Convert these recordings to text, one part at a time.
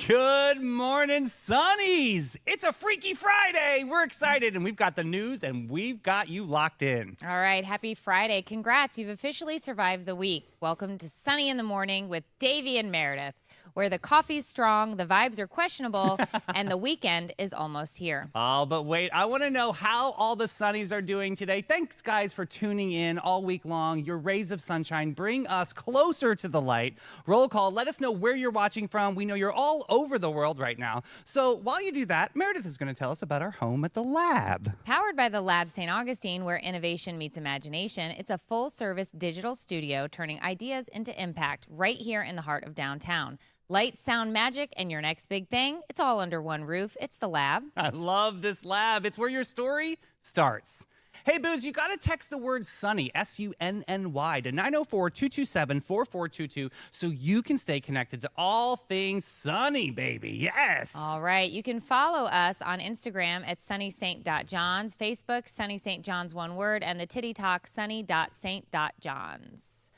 Good morning, Sunnies. It's a Freaky Friday. We're excited, and we've got the news, and we've got you locked in. All right, happy Friday. Congrats, you've officially survived the week. Welcome to Sunny in the Morning with Davey and Meredith, where the coffee's strong, the vibes are questionable, and the weekend is almost here. Oh, but wait, I want to know how all the Sunnies are doing today. Thanks, guys, for tuning in all week long. Your rays of sunshine bring us closer to the light. Roll call, let us know where you're watching from. We know you're all over the world right now. So while you do that, Meredith is going to tell us about our home at the lab. Powered by the Lab St. Augustine, where innovation meets imagination, it's a full-service digital studio turning ideas into impact right here in the heart of downtown. Light, sound, magic, and your next big thing, it's all under one roof. It's the lab. I love this lab. It's where your story starts. Hey, Booze, you got to text the word Sunny, S-U-N-N-Y, to 904-227-4422 so you can stay connected to all things Sunny, baby. Yes. All right. You can follow us on Instagram at sunnysaint.johns, Facebook, Sunny St. John's, one word, and the Titty Talk, sunny.saint.johns.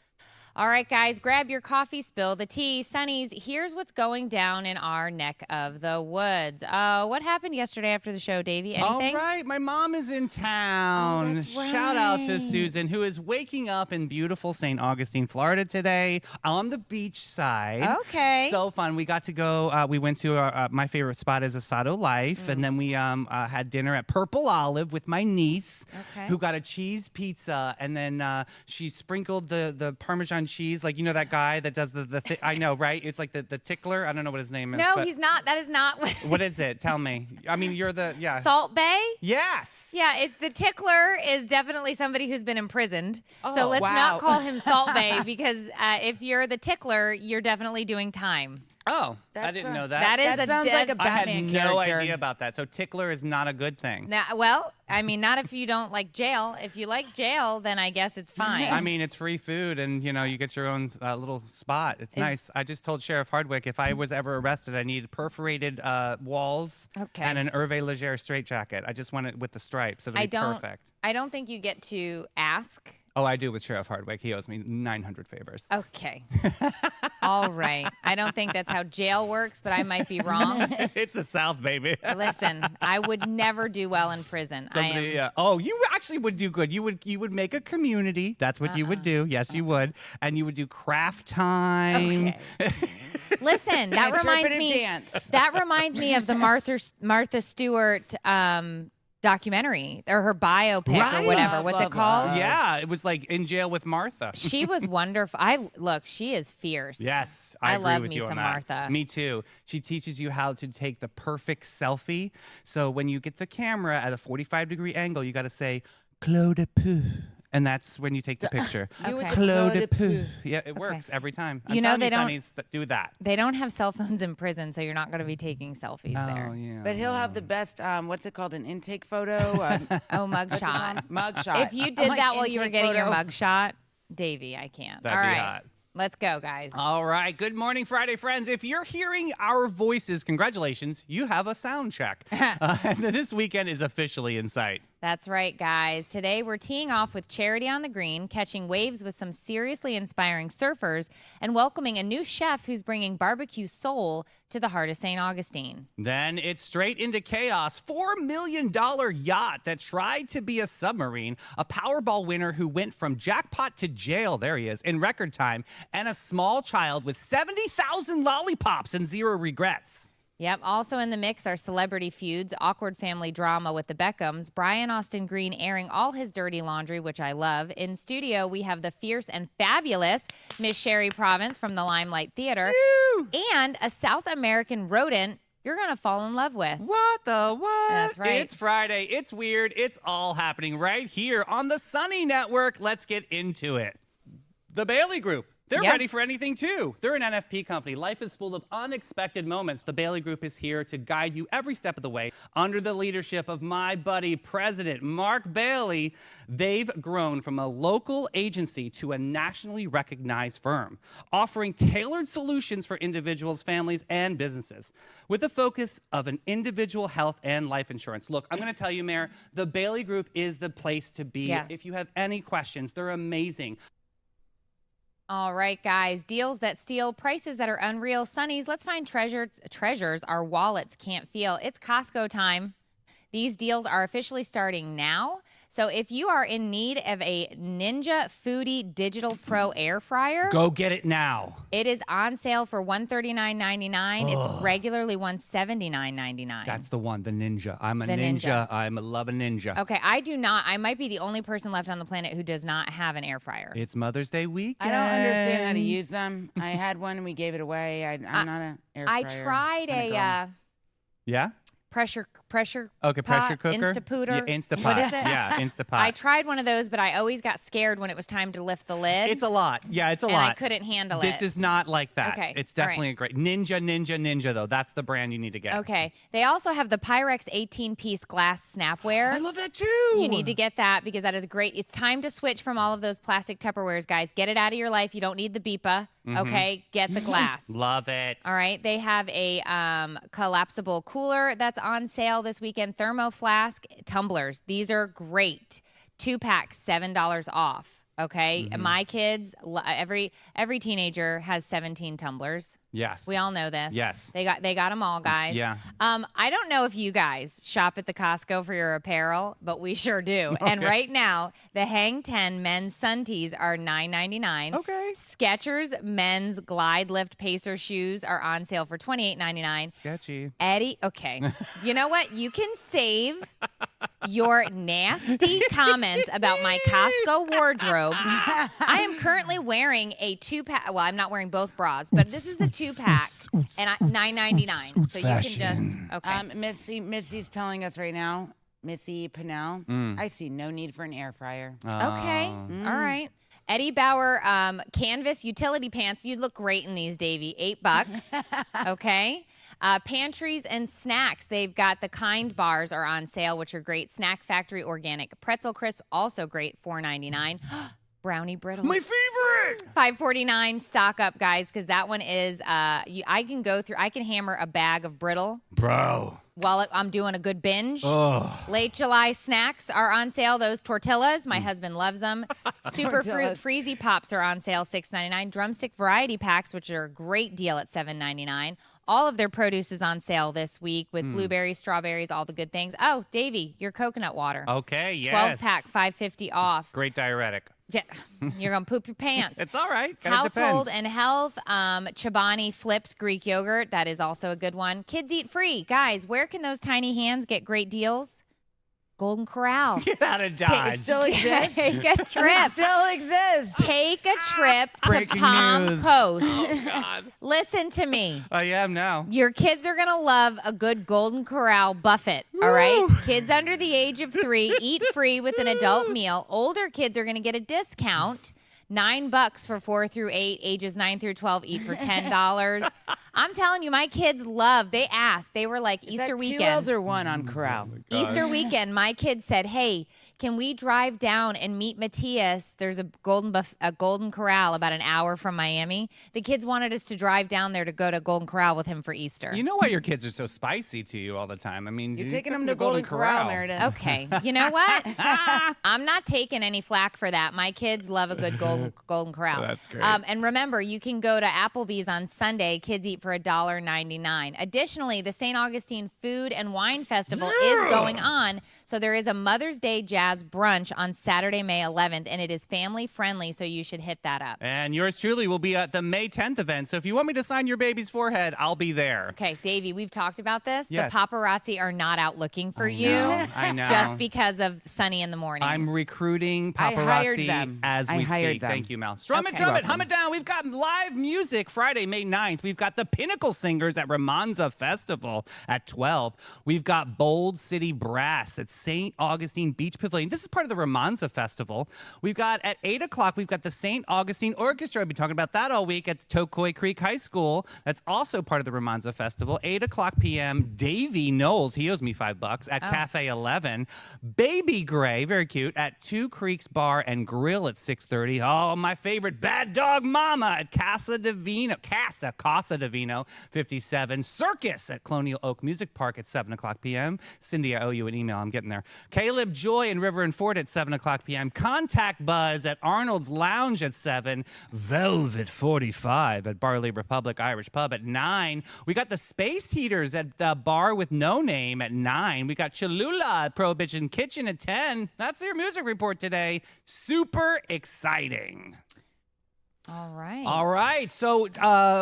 All right, guys, grab your coffee, spill the tea. Sunnies, here's what's going down in our neck of the woods. What happened yesterday after the show, Davey? Anything? All right, my mom is in town. Oh, that's right. Shout out to Susan, who is waking up in beautiful St. Augustine, Florida today on the beach side. Okay. So fun. We got to go, we went to my favorite spot is Asado Life, and then we had dinner at Purple Olive with my niece, who got a cheese pizza, and then she sprinkled the Parmesan cheese, like, you know, that guy that does the I know, right? It's like the tickler. I don't know what his name is. No, he's not. That is not. What is it? Tell me. I mean, you're the, yeah. Salt Bay? Yes. Yeah, it's the tickler is definitely somebody who's been imprisoned. So Oh, let's wow. not call him Salt Bay because if you're the tickler, you're definitely doing time. Oh, I didn't know that. That is That a sounds dead. like a I had Batman no character. idea about that. So tickler is not a good thing. Well, I mean, not if you don't like jail. If you like jail, then I guess it's fine. I mean, it's free food, and you know, you get your own little spot. It's nice. I just told Sheriff Hardwick if I was ever arrested, I needed perforated walls and an Hervé Leger straitjacket. I just want it with the stripes. It'll be perfect. I don't think you get to ask. Oh, I do with Sheriff Hardwick. He owes me 900 favors. Okay. All right. I don't think that's how jail works, but I might be wrong. It's the South, baby. Listen, I would never do well in prison. Oh, you actually would do good. You would make a community. That's what you would do. Yes, you would. And you would do craft time. Okay. Listen, that reminds Interpretive me. dance. That reminds me of the Martha Stewart documentary or her biopic Right. or whatever. What's it Love called? that. Yeah, it was like In Jail with Martha. She was wonderful. Look, she is fierce. Yes, I I agree love with me you some on that. Martha. Me too. She teaches you how to take the perfect selfie. So when you get the camera at a 45-degree angle, you got to say, Clos de Peu. And that's when you take the picture. You would Clos Clos de de Peu. Peu. Yeah, it works every time. I'm You know, telling they don't- Sunnies that do that. They don't have cell phones in prison, so you're not going to be taking selfies there. Oh, yeah. But he'll have the best, what's it called, an intake photo? Oh, mugshot. Mugshot. If you did Like that while you were intake getting your photo. mugshot, Davey, I can't. That'd All be right. hot. Let's go, guys. All right. Good morning, Friday, friends. If you're hearing our voices, congratulations. You have a sound check. This weekend is officially in sight. That's right, guys. Today we're teeing off with Charity on the Green, catching waves with some seriously inspiring surfers, and welcoming a new chef who's bringing barbecue soul to the heart of St. Augustine. Then it's straight into chaos. $4 million yacht that tried to be a submarine, a Powerball winner who went from jackpot to jail, there he is, in record time, and a small child with 70,000 lollipops and zero regrets. Yep. Also in the mix are celebrity feuds, awkward family drama with the Beckhams, Brian Austin Green airing all his dirty laundry, which I love. In studio, we have the fierce and fabulous Miss Sherrie Provence from the Limelight Theatre, and a South American rodent you're going to fall in love with. What the what? That's right. It's Friday. It's weird. It's all happening right here on the Sunny Network. Let's get into it. The Bailey Group. They're Yep. ready for anything, too. They're an NFP company. Life is full of unexpected moments. The Bailey Group is here to guide you every step of the way. Under the leadership of my buddy, President Mark Bailey, they've grown from a local agency to a nationally recognized firm, offering tailored solutions for individuals, families, and businesses, with the focus of an individual health and life insurance. Look, I'm going to tell you, Mayor, the Bailey Group is the place to be. Yeah. If you have any questions, they're amazing. All right, guys. Deals that steal, prices that are unreal. Sunnies, let's find treasures our wallets can't feel. It's Costco time. These deals are officially starting now. So if you are in need of a Ninja Foodie Digital Pro Air Fryer, Go get it now. it is on sale for $139.99. It's regularly $179.99. That's the one, the Ninja. I'm a The ninja. I love a Ninja. Okay, I do not. I might be the only person left on the planet who does not have an air fryer. It's Mother's Day weekend. I don't understand how to use them. I had one and we gave it away. I'm not an air fryer. I tried a Yeah? pressure Okay, pressure pot, cooker. Instapooter. Yeah, Instapot. What is it? Yeah, Instapot. I tried one of those, but I always got scared when it was time to lift the lid. It's a lot. Yeah, it's a and lot. I couldn't handle This it. is not like that. Okay, It's all right. definitely a great Ninja, though. That's the brand you need to get. Okay. They also have the Pyrex 18-piece glass snapware. I love that too. You need to get that because that is great. It's time to switch from all of those plastic Tupperwares, guys. Get it out of your life. You don't need the BIPA. Okay, get the glass. Love it. All right. They have a collapsible cooler that's on sale this weekend. Thermo flask tumblers. These are great. 2-pack, $7 off. Okay. My kids, every teenager has 17 tumblers. Yes. We all know this. Yes. They got them all, guys. Yeah. I don't know if you guys shop at the Costco for your apparel, but we sure do. Okay. And right now, the Hang 10 men's sun tees are $9.99. Okay. Skechers men's Glide Lift Pacer shoes are on sale for $28.99. Sketchy. Eddie, okay. You know what? You can save your nasty comments about my Costco wardrobe. I am currently wearing a 2-pack. Well, I'm not wearing both bras, but this is a 2-pack, and $9.99. So you can just okay. Missy's telling us right now. Missy Pinnell. I see no need for an air fryer. Okay, all right. Eddie Bauer canvas utility pants. You'd look great in these, Davey. $8. Okay. Pantries and snacks. They've got the Kind bars are on sale, which are great. Snack Factory organic pretzel crisp, also great. $4.99. Brownie brittles. My favorite. $5.49. Stock up, guys, because that one is. I can hammer a bag of brittle. Bro. While I'm doing a good binge. Late July snacks are on sale. Those tortillas, my husband loves them. Super Fruit Freezy Pops are on sale, $6.99. Drumstick variety packs, which are a great deal at $7.99. All of their produce is on sale this week with blueberries, strawberries, all the good things. Oh, Davey, your coconut water. Okay, yes. 12-pack, $5.50 off. Great diuretic. Yeah, you're going to poop your pants. It's all right. Kinda Household depends. and Health, Chobani Flips Greek yogurt. That is also a good one. Kids eat free. Guys, where can those tiny hands get great deals? Golden Corral. Get out of Dodge. It still exists. Take a trip. It still exists. Take a trip to Breaking Palm news. Coast. Oh, God. Listen to me. I am now. Your kids are going to love a good Golden Corral buffet, all right? Kids under the age of 3 eat free with an adult meal. Older kids are going to get a discount. $9 for 4 through 8, ages 9 through 12 eat for $10. I'm telling you, my kids love. They asked. They were like, Is Easter that weekend. 2 L's or 1 on Corral? Easter weekend, my kids said, hey, can we drive down and meet Matthias? There's a Golden Corral about an hour from Miami. The kids wanted us to drive down there to go to Golden Corral with him for Easter. You know why your kids are so spicy to you all the time? I mean, You're you taking took them to Golden Corral, Meredith. Okay. You know what? I'm not taking any flack for that. My kids love a good Golden Corral. That's great. And remember, you can go to Applebee's on Sunday. Kids eat for $1.99. Additionally, the St. Augustine Food and Wine Festival is going on. So there is a Mother's Day jazz brunch on Saturday, May 11th, and it is family friendly, so you should hit that up. And yours truly will be at the May 10th event. So if you want me to sign your baby's forehead, I'll be there. Okay, Davey, we've talked about this. Yes. The paparazzi are not out looking for you I know. just because of Sunny in the morning. I'm recruiting I hired paparazzi them. as I we hired speak. them. Thank you, Mel. Strum it, Okay. drum it, Welcome. hum it down. We've got live music Friday, May 9th. We've got the Pinnacle Singers at Romanza Festival at 12. We've got Bold City Brass at St. Augustine Beach Pavilion. This is part of the Romanza Festival. We've got at 8 o'clock, we've got the St. Augustine Orchestra. I've been talking about that all week at Tokoi Creek High School. That's also part of the Romanza Festival. 8 o'clock p.m., Davey Knowles, he owes me $5, at Cafe 11. Baby Gray, very cute, at Two Creeks Bar and Grill at 6:30. Oh, my favorite, Bad Dog Mama at Casa Divino, 57. Circus at Colonial Oak Music Park at 7 o'clock p.m. Cindy, I owe you an email. I'm getting there. Caleb Joy and River and Fort at 7 o'clock p.m. Contact Buzz at Arnold's Lounge at 7. Velvet 45 at Barley Republic Irish Pub at 9. We got the Space Heaters at the Bar with No Name at 9. We got Cholula at Prohibition Kitchen at 10. That's your music report today. Super exciting. All right. All right. So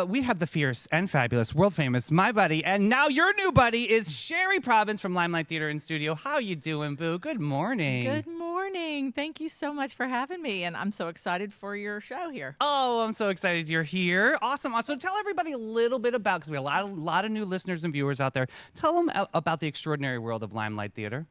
we have the fierce and fabulous, world famous, my buddy, and now your new buddy is Sherrie Provence from Limelight Theatre in Studio. How you doing, boo? Good morning. Good morning. Thank you so much for having me, and I'm so excited for your show here. Oh, I'm so excited you're here. Awesome. So tell everybody a little bit about, because we have a lot of new listeners and viewers out there. Tell them about the extraordinary world of Limelight Theatre.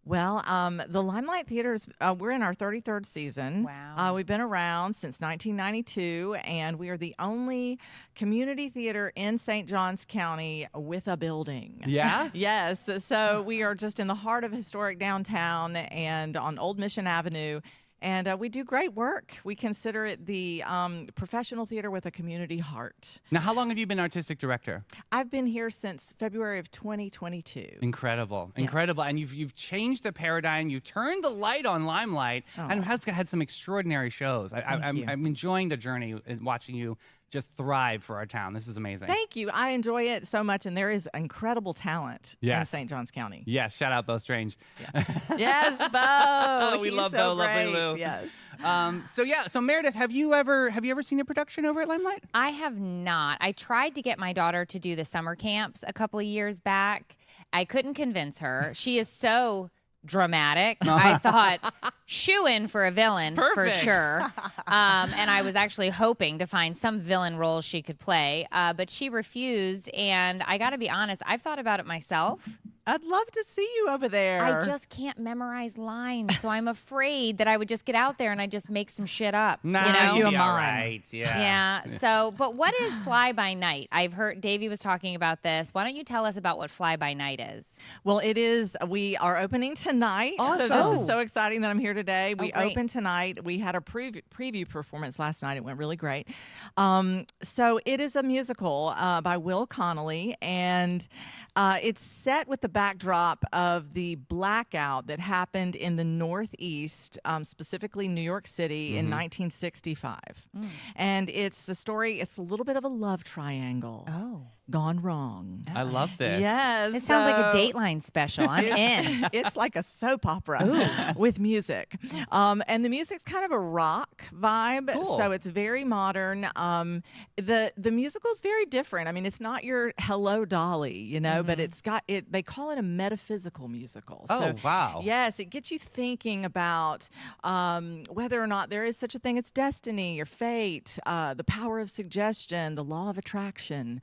Well, the Limelight Theatres, we're in our 33rd season. Wow. We've been around since 1992, and we are the only community theater in St. Johns County with a building. Yeah? Yes. So we are just in the heart of historic downtown and on Old Mission Avenue. And we do great work. We consider it the professional theater with a community heart. Now, how long have you been artistic director? I've been here since February of 2022. Incredible. Incredible. And you've changed the paradigm. You turned the light on Limelight and have had some extraordinary shows. I'm enjoying the journey and watching you just thrive for our town. This is amazing. Thank you. I enjoy it so much, and there is incredible talent in St. Johns County. Yes, shout out Bo Strange. Yeah. Yes, Bo. We He's love so Bo, lovely great. Lou. Yes. So Meredith, have you ever seen a production over at Limelight? I have not. I tried to get my daughter to do the summer camps a couple of years back. I couldn't convince her. She is so dramatic. I thought shoo-in for a villain for sure. And I was actually hoping to find some villain roles she could play, but she refused. And I got to be honest, I've thought about it myself. I'd love to see you over there. I just can't memorize lines, so I'm afraid that I would just get out there and I just make some shit up. Nah, you know? you'll be all right. Yeah. So, but what is Fly By Night? I've heard Davey was talking about this. Why don't you tell us about what Fly By Night is? Well, it is. We are opening tonight. Awesome. So this is so exciting that I'm here today. We great. open tonight. We had a preview performance last night. It went really great. So it is a musical by Will Connolly, and it's set with the backdrop of the blackout that happened in the Northeast, specifically New York City in 1965. And it's the story, it's a little bit of a love triangle gone wrong. I love this. Yes. It sounds like a Dateline special. I'm in. It's like a soap opera with music. And the music's kind of a rock vibe. Cool. So it's very modern. The musical's very different. I mean, it's not your Hello Dolly, you know, but it's got it. They call it a metaphysical musical. Oh, So, wow. yes, it gets you thinking about whether or not there is such a thing as destiny or fate, the power of suggestion, the law of attraction.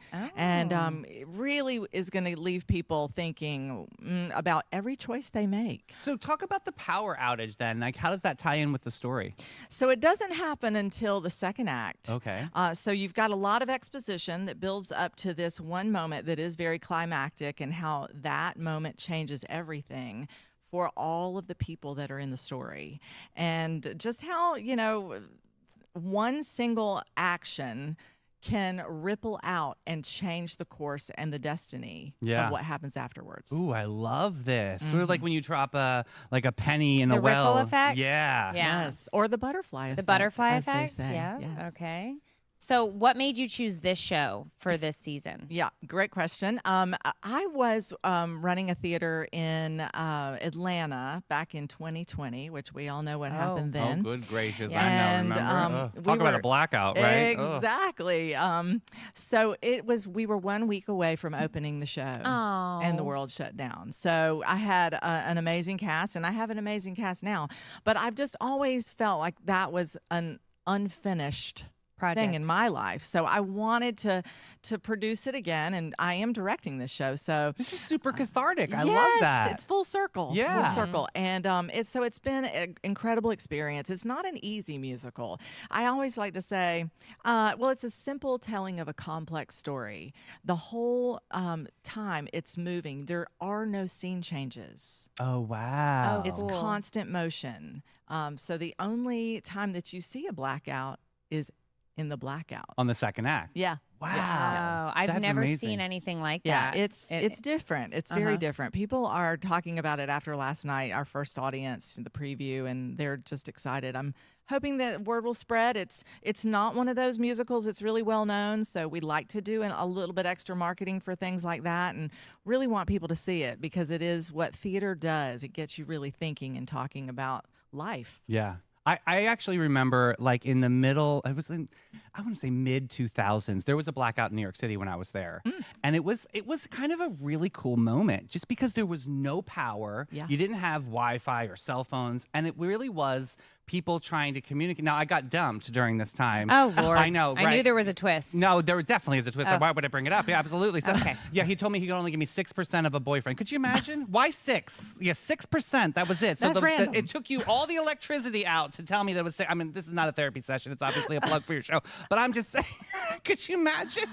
And it really is going to leave people thinking about every choice they make. So talk about the power outage then. Like, how does that tie in with the story? So it doesn't happen until the second act. Okay. So you've got a lot of exposition that builds up to this one moment that is very climactic, and how that moment changes everything for all of the people that are in the story. And just how, you know, one single action can ripple out and change the course and the destiny of what happens afterwards. Ooh, I love this. Sort of like when you drop a penny in The a well. ripple effect? Yeah. Yes, or the butterfly effect. The butterfly as they effect? say. Yeah. Yes. Okay. So what made you choose this show for this season? Yeah, great question. I was running a theater in Atlanta back in 2020, which we all know what happened then. Oh, good gracious. And, I know, remember. we Talk about were- a blackout, right? Exactly. So we were 1 week away from opening the show, and the world shut down. So I had an amazing cast, and I have an amazing cast now. But I've just always felt like that was an unfinished thing in my life. So I wanted to produce it again, and I am directing this show. So This is super cathartic. I yes, love that. it's full circle. Yeah. Full circle. And it's been an incredible experience. It's not an easy musical. I always like to say, well, it's a simple telling of a complex story. The whole time it's moving. There are no scene changes. Oh, wow. Oh, It's cool. constant motion. So the only time that you see a blackout is in the blackout. On the second act. Yeah. Wow. Oh, I've That's never amazing. seen anything like Yeah, that. it's different. It's very different. People are talking about it after last night, our first audience, the preview, and they're just excited. I'm hoping that word will spread. It's not one of those musicals. It's really well known, so we like to do a little bit extra marketing for things like that, and really want people to see it because it is what theater does. It gets you really thinking and talking about life. Yeah. I actually remember, like, in the middle, I want to say mid 2000s, there was a blackout in New York City when I was there. And it was kind of a really cool moment just because there was no power. Yeah. You didn't have Wi-Fi or cell phones. And it really was people trying to communicate. Now, I got dumped during this time. Oh, Lord. I know, I right? knew there was a twist. No, there definitely is a twist. Oh. Why would I bring it up? Yeah, absolutely. So, Okay. Yeah, he told me he could only give me 6% of a boyfriend. Could you imagine? Why 6? Yeah, 6%. That was it. So That's random. it took you all the electricity out to tell me that it was. I mean, this is not a therapy session. It's obviously a plug for your show. But I'm just saying, could you imagine?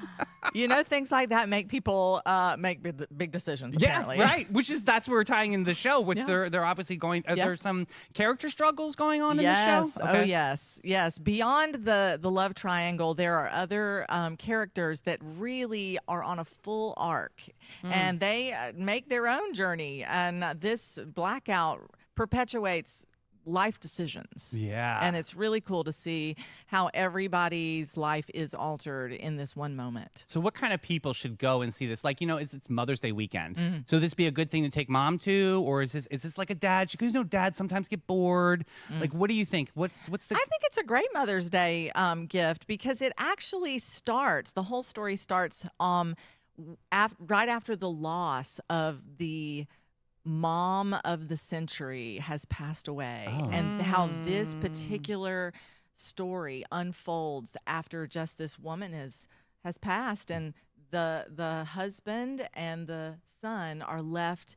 Things like that make people make big decisions. Apparently. Yeah, right. That's where we're tying in the show, which they're obviously going. There's some character struggles going on in the show. Oh, yes. Beyond the love triangle, there are other characters that really are on a full arc, and they make their own journey. And this blackout perpetuates life decisions. Yeah. And it's really cool to see how everybody's life is altered in this one moment. So what kind of people should go and see this? Like, it's Mother's Day weekend. So this be a good thing to take mom to, or is this like a dad? Because dads sometimes get bored. Like, what do you think? What's the? I think it's a great Mother's Day gift because it actually starts, the whole story starts right after the loss of the mom of the century has passed away, and how this particular story unfolds after just this woman has passed, and the husband and the son are left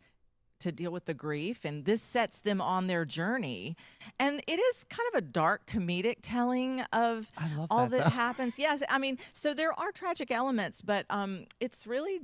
to deal with the grief, and this sets them on their journey. And it is kind of a dark comedic telling of all that happens. Yes, I mean, so there are tragic elements, but it's really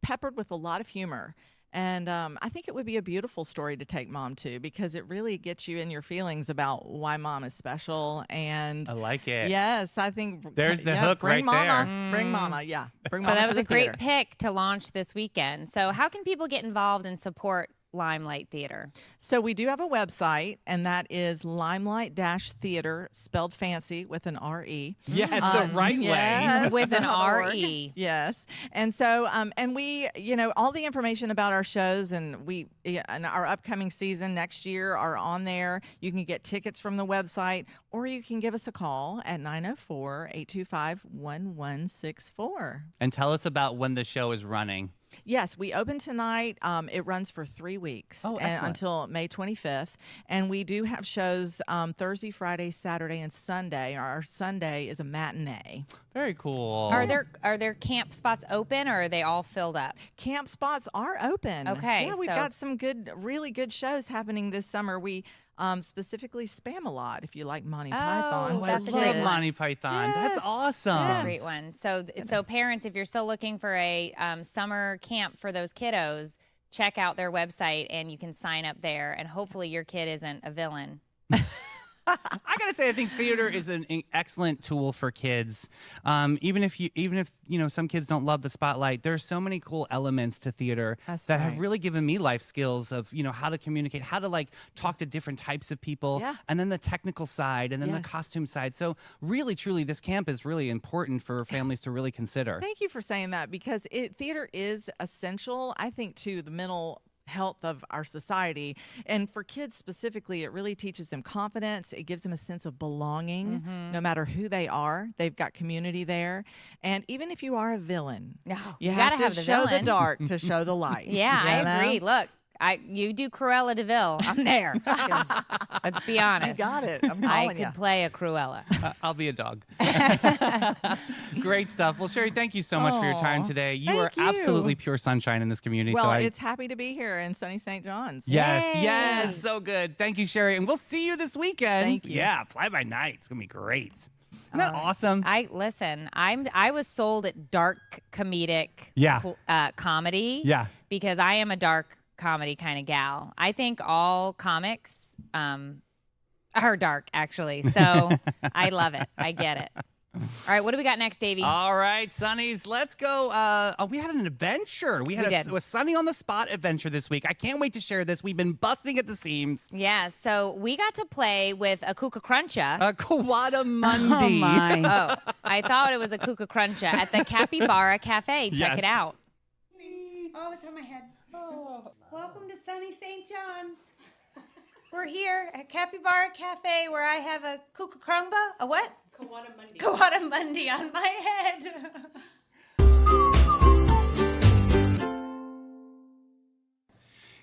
peppered with a lot of humor. And I think it would be a beautiful story to take mom to because it really gets you in your feelings about why mom is special. And I like it. Yes, I think there's the hook bring right mama, there. Bring mama, yeah. Bring So mama that to was the a great theater. pick to launch this weekend. So how can people get involved and support Limelight Theater? So we do have a website, and that is Limelight-Theater, spelled fancy with an R-E. Yes, the right way. With an .org. R-E. Yes. And so, and we, all the information about our shows and our upcoming season next year are on there. You can get tickets from the website, or you can give us a call at 904-825-1164. And tell us about when the show is running. Yes, we open tonight. It runs for 3 weeks until May 25th. And we do have shows Thursday, Friday, Saturday, and Sunday. Our Sunday is a matinee. Very cool. Are there camp spots open, or are they all filled up? Camp spots are open. Okay, Yeah, we've so- got some really good shows happening this summer. We specifically Spam-A-Lot, if you like Monty Python. Oh, that's a love great one. Monty Python. That's Yes. awesome. Yes. Great one. So parents, if you're still looking for a summer camp for those kiddos, check out their website and you can sign up there. And hopefully your kid isn't a villain. I gotta say, I think theater is an excellent tool for kids. Even if some kids don't love the spotlight, there are so many cool elements to theater That's that have right. really given me life skills of how to communicate, how to talk to different types of people, Yeah. and then the technical side, and then the Yes. costume side. So really, truly, this camp is really important for families to really consider. Thank you for saying that because theater is essential, I think, to the mental health of our society. And for kids specifically, it really teaches them confidence. It gives them a sense of belonging. No matter who they are, they've got community there. And even if you are a villain, No, you you have gotta to have the show the villain. dark to show the light. Yeah, You I know? agree. Look, you do Cruella DeVille. I'm there. 'Cause, let's be honest. You got it. I'm I calling could you. play a Cruella. I'll be a dog. Great stuff. Well, Sherrie, thank you so much for your time Aw, today. You thank are you. absolutely pure sunshine in this community. Well, so it's happy to be here in sunny St. John's. Yes, Yay. yes, so good. Thank you, Sherrie, and we'll see you this weekend. Thank you. Yeah, fly by night. It's gonna be great. Isn't that awesome? I was sold at dark comedic comedy. Yeah. Because I am a dark comedy kind of gal. I think all comics are dark, actually. So I love it. I get it. All right, what do we got next, Davey? All right, Sunnies, let's go. We had an adventure. We had a Sunny on the spot adventure this week. I can't wait to share this. We've been busting at the seams. Yeah, so we got to play with a Kuka Cruncha. A Kawadamundi. Oh, my. Oh, I thought it was a Kuka Cruncha at the Capybara Cafe. Check it out. Oh, it's on my head. Oh. Welcome to sunny St. John's. We're here at Capybara Cafe where I have a Kuka Crumba. A what? Kawadamundi on my head.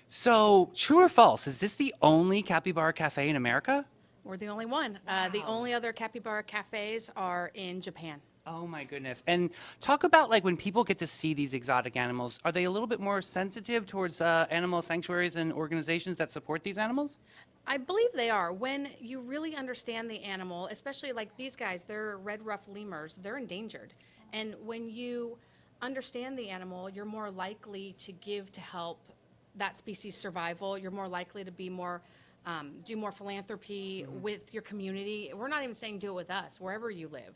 So, true or false, is this the only Capybara Cafe in America? We're the only one. The only other capybara cafes are in Japan. Oh my goodness. And talk about like when people get to see these exotic animals, are they a little bit more sensitive towards animal sanctuaries and organizations that support these animals? I believe they are. When you really understand the animal, especially like these guys, they're red ruff lemurs, they're endangered. And when you understand the animal, you're more likely to give to help that species survival. You're more likely to be more do more philanthropy with your community. We're not even saying do it with us, wherever you live.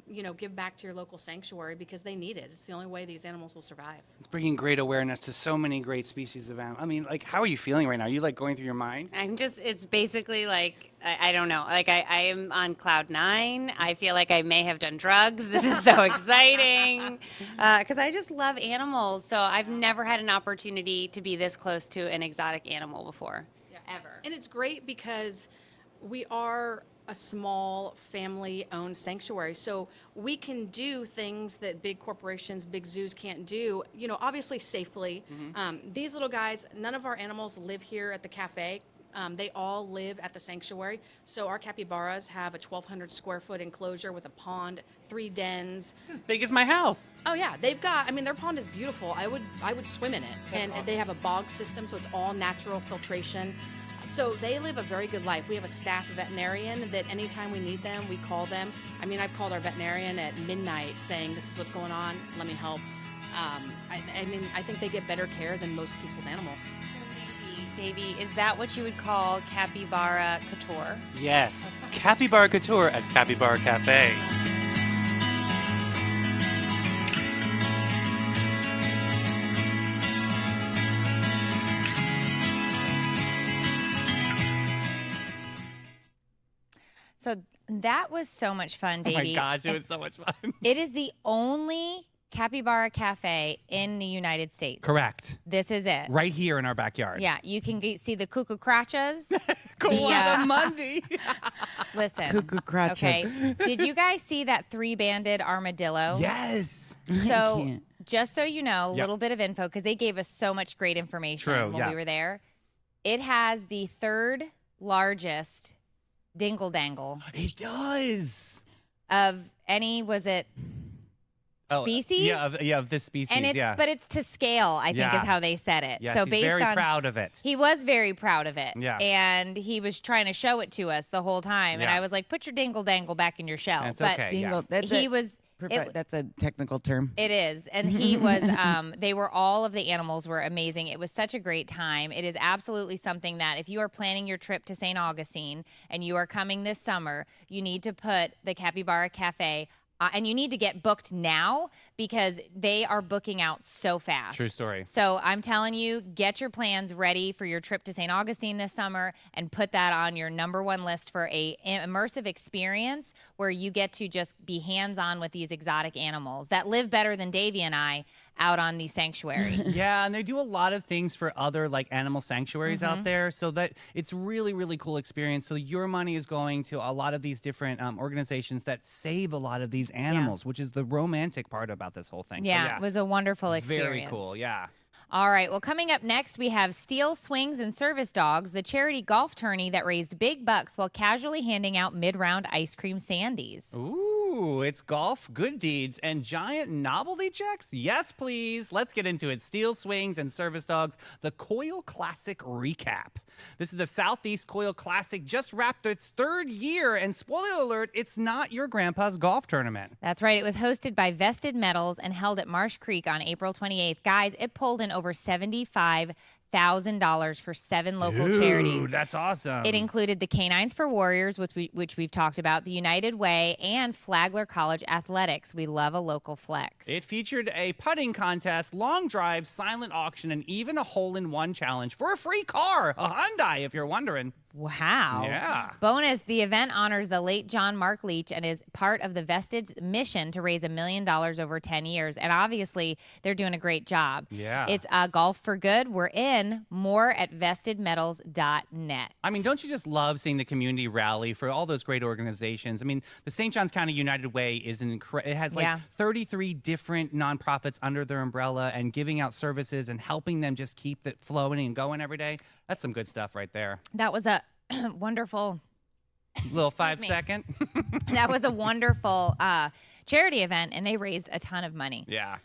You know, give back to your local sanctuary because they need it. It's the only way these animals will survive. It's bringing great awareness to so many great species of animals. I mean, like, how are you feeling right now? Are you like going through your mind? It's basically like, I don't know. Like, I am on cloud 9. I feel like I may have done drugs. This is so exciting because I just love animals. So I've never had an opportunity to be this close to an exotic animal before, ever. And it's great because we are a small family-owned sanctuary, so we can do things that big corporations, big zoos can't do, you know, obviously safely. These little guys, none of our animals live here at the cafe. They all live at the sanctuary. So our capybaras have a 1,200 square foot enclosure with a pond, 3 dens. It's as big as my house. Oh yeah, they've got, I mean, their pond is beautiful. I would swim in it. And they have a bog system, so it's all natural filtration. So they live a very good life. We have a staff veterinarian that anytime we need them, we call them. I mean, I've called our veterinarian at midnight saying, this is what's going on, let me help. I mean, I think they get better care than most people's animals. Davey, is that what you would call capybara couture? Yes, Capybara Couture at Capybara Cafe. So that was so much fun, Davey. Oh my gosh, it was so much fun. It is the only Capybara Cafe in the United States. Correct. This is it. Right here in our backyard. Yeah, you can see the Kuka Crachas. Kawadamundi. Listen. Cuckoo crotches. Okay. Did you guys see that 3-banded armadillo? Yes. So can't. just so you know, a Yep. little bit of info, because they gave us so much great information True, when yeah. we were there. It has the 3rd largest dingle dangle It does. of any, was it species? Yeah, of this species, and it's, yeah. but it's to scale, I think Yeah. is how they said it. Yes, so he's based very on proud of it. He was very proud of it. Yeah. And he was trying to show it to us the whole time. And Yeah. I was like, put your dingle dangle back in your shell. That's but okay. Dingle. That's he a, was that's a technical term. It is. And he was, they were, all of the animals were amazing. It was such a great time. It is absolutely something that if you are planning your trip to St. Augustine and you are coming this summer, you need to put the Capybara Cafe and you need to get booked now because they are booking out so fast. True story. So I'm telling you, get your plans ready for your trip to St. Augustine this summer and put that on your #1 list for a immersive experience where you get to just be hands-on with these exotic animals that live better than Davey and I out on the sanctuary. Yeah, and they do a lot of things for other like animal sanctuaries Mm-hmm. out there, so that it's really, really cool experience. So your money is going to a lot of these different organizations that save a lot of these animals, which is the romantic part about this whole thing. Yeah, so, it was a wonderful experience. very cool. Yeah. All right, well, coming up next, we have Steel Swings and Service Dogs, the charity golf tourney that raised big bucks while casually handing out mid-round ice cream sandies. Ooh, it's golf, good deeds, and giant novelty checks? Yes, please. Let's get into it. Steel Swings and Service Dogs, the Coil Classic recap. This is the Southeast Coil Classic, just wrapped its 3rd year, and spoiler alert, it's not your grandpa's golf tournament. That's right. It was hosted by Vested Metals and held at Marsh Creek on April 28th. Guys, it pulled in over $100,000 for 7 local charities. Dude, that's awesome. It included the Canines for Warriors, which we've talked about, the United Way, and Flagler College Athletics. We love a local flex. It featured a putting contest, long drive, silent auction, and even a hole-in-one challenge for a free car, a Hyundai, if you're wondering. Wow. Yeah. Bonus, the event honors the late John Mark Leach and is part of the Vested mission to raise $1 million over 10 years. And obviously, they're doing a great job. Yeah. It's Golf for Good. We're in. More at vestedmetals.net. I mean, don't you just love seeing the community rally for all those great organizations? I mean, the St. Johns County United Way is it has like 33 different nonprofits under their umbrella and giving out services and helping them just keep it flowing and going every day. That's some good stuff right there. That was a wonderful Little 5-second. that was a wonderful charity event, and they raised a ton of money. Yeah.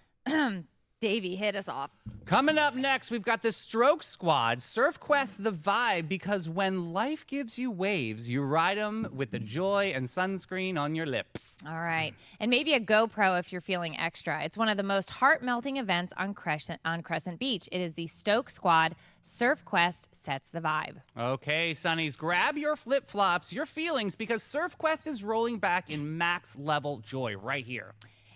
Davey, hit us off. Coming up next, we've got the Stroke Squad. Surf Quest the vibe, because when life gives you waves, you ride them with the joy and sunscreen on your lips. All right. And maybe a GoPro if you're feeling extra. It's one of the most heart-melting events on Crescent Beach. It is the Stoke Squad. Surf Quest sets the vibe. Okay, Sunnies, grab your flip-flops, your feelings, because Surf Quest is rolling back in max-level joy right here.